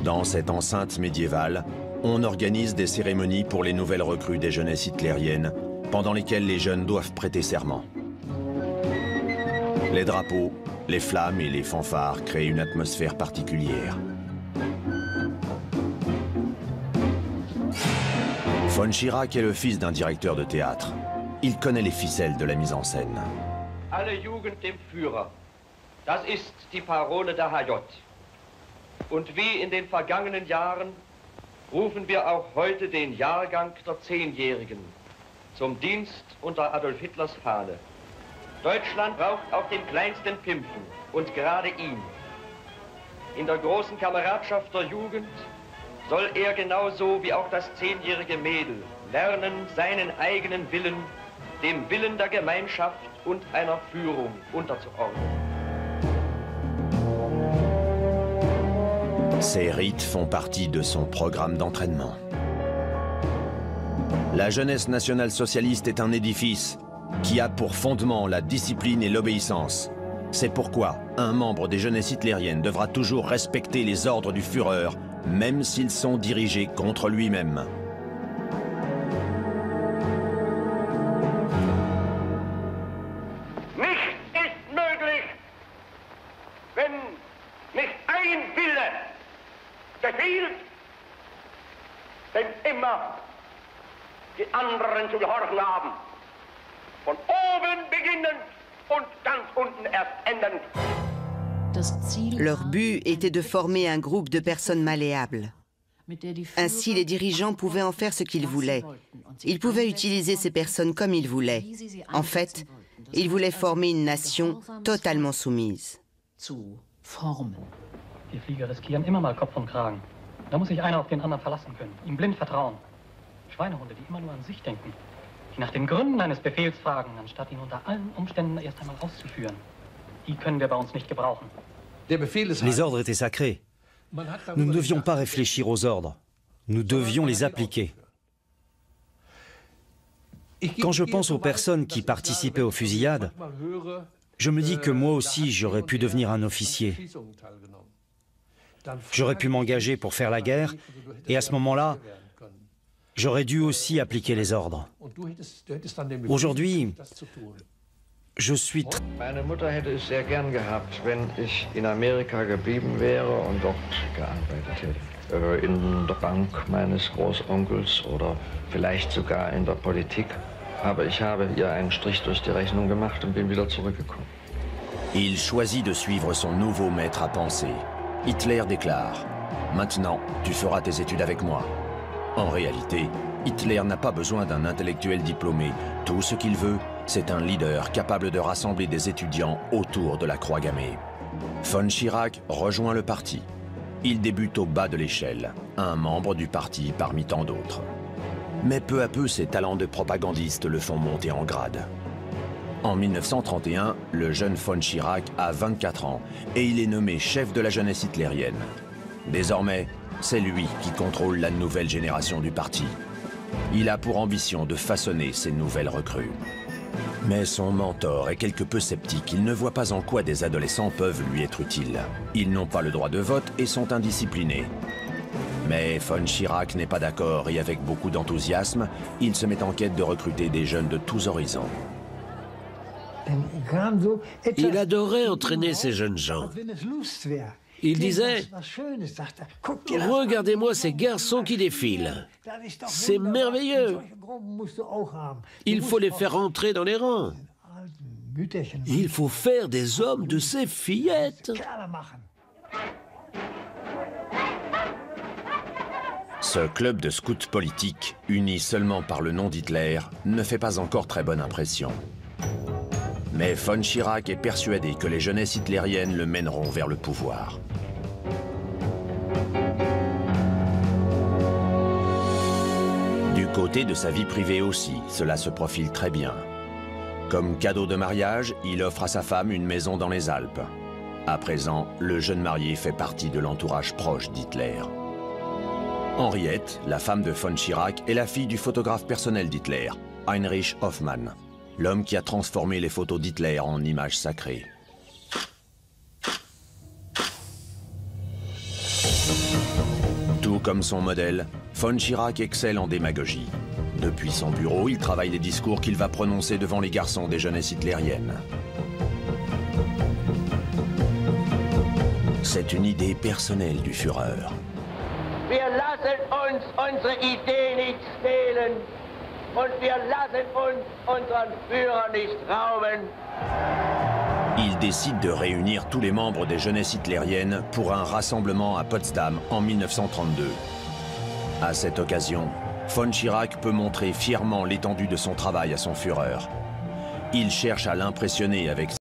Dans cette enceinte médiévale, on organise des cérémonies pour les nouvelles recrues des jeunesses hitlériennes, pendant lesquelles les jeunes doivent prêter serment. Les drapeaux, les flammes et les fanfares créent une atmosphère particulière. Von Schirach est le fils d'un directeur de théâtre. Il connaît les ficelles de la mise en scène. Alle Jugend dem Führer. Das ist die Parole der HJ. Und wie in den vergangenen Jahren rufen wir auch heute den Jahrgang der 10-Jährigen zum Dienst unter Adolf Hitlers Fahne. Deutschland braucht auch den kleinsten Pimpfen und gerade ihn. In der großen Kameradschaft der Jugend soll er genauso wie auch das 10-jährige Mädel lernen, seinen eigenen Willen dem Willen der Gemeinschaft und einer Führung unterzuordnen. Ces rites font partie de son programme d'entraînement. La jeunesse nationale-socialiste est un édifice qui a pour fondement la discipline et l'obéissance. C'est pourquoi un membre des jeunesses hitlériennes devra toujours respecter les ordres du Führer, même s'ils sont dirigés contre lui-même. Nichts ist möglich, wenn nicht ein Wille befiehlt, denn immer die anderen zu gehorchen haben. Von oben beginnend und ganz unten erst endend. Leur but était de former un groupe de personnes malléables. Ainsi, les dirigeants pouvaient en faire ce qu'ils voulaient. Ils pouvaient utiliser ces personnes comme ils voulaient. En fait, ils voulaient former une nation totalement soumise. Die Flieger riskieren immer mal Kopf und Kragen. Da muss sich einer auf den anderen verlassen können, ihm blind vertrauen. Schweinehunde, die immer nur an sich denken, die nach den Gründen eines Befehls fragen, anstatt ihn unter allen Umständen erst einmal auszuführen. Die können wir bei uns nicht gebrauchen. Les ordres étaient sacrés. Nous ne devions pas réfléchir aux ordres. Nous devions les appliquer. Quand je pense aux personnes qui participaient aux fusillades, je me dis que moi aussi j'aurais pu devenir un officier. J'aurais pu m'engager pour faire la guerre, et à ce moment-là, j'aurais dû aussi appliquer les ordres. Aujourd'hui, je suis très... Meine Mutter hätte es sehr gern gehabt, wenn ich in Amerika geblieben wäre und dort gearbeitet hätte. In der Bank meines Großonkels oder vielleicht sogar in der Politik. Aber ich habe ihr einen Strich durch die Rechnung gemacht und bin wieder zurückgekommen. Il choisit de suivre son nouveau maître à penser. Hitler déclare « Maintenant, tu feras tes études avec moi ». En réalité, Hitler n'a pas besoin d'un intellectuel diplômé. Tout ce qu'il veut, c'est un leader capable de rassembler des étudiants autour de la croix gammée. Von Schirach rejoint le parti. Il débute au bas de l'échelle, un membre du parti parmi tant d'autres. Mais peu à peu, ses talents de propagandiste le font monter en grade. En 1931, le jeune von Schirach a 24 ans et il est nommé chef de la jeunesse hitlérienne. Désormais, c'est lui qui contrôle la nouvelle génération du parti. Il a pour ambition de façonner ces nouvelles recrues. Mais son mentor est quelque peu sceptique. Il ne voit pas en quoi des adolescents peuvent lui être utiles. Ils n'ont pas le droit de vote et sont indisciplinés. Mais von Schirach n'est pas d'accord et avec beaucoup d'enthousiasme, il se met en quête de recruter des jeunes de tous horizons. Il adorait entraîner ces jeunes gens. Il disait « Regardez-moi ces garçons qui défilent. C'est merveilleux. Il faut les faire entrer dans les rangs. Il faut faire des hommes de ces fillettes. » Ce club de scouts politiques, uni seulement par le nom d'Hitler, ne fait pas encore très bonne impression. Mais von Schirach est persuadé que les jeunesses hitlériennes le mèneront vers le pouvoir. Du côté de sa vie privée aussi, cela se profile très bien. Comme cadeau de mariage, il offre à sa femme une maison dans les Alpes. À présent, le jeune marié fait partie de l'entourage proche d'Hitler. Henriette, la femme de von Schirach, est la fille du photographe personnel d'Hitler, Heinrich Hoffmann, l'homme qui a transformé les photos d'Hitler en images sacrées. Tout comme son modèle, von Schirach excelle en démagogie. Depuis son bureau, il travaille les discours qu'il va prononcer devant les garçons des jeunesses hitlériennes. C'est une idée personnelle du Führer. Wir lassen uns unsere Idee nicht stehlen und wir lassen uns unseren Führer nicht rauben. Il décide de réunir tous les membres des jeunesses hitlériennes pour un rassemblement à Potsdam en 1932. À cette occasion, von Schirach peut montrer fièrement l'étendue de son travail à son Führer. Il cherche à l'impressionner avec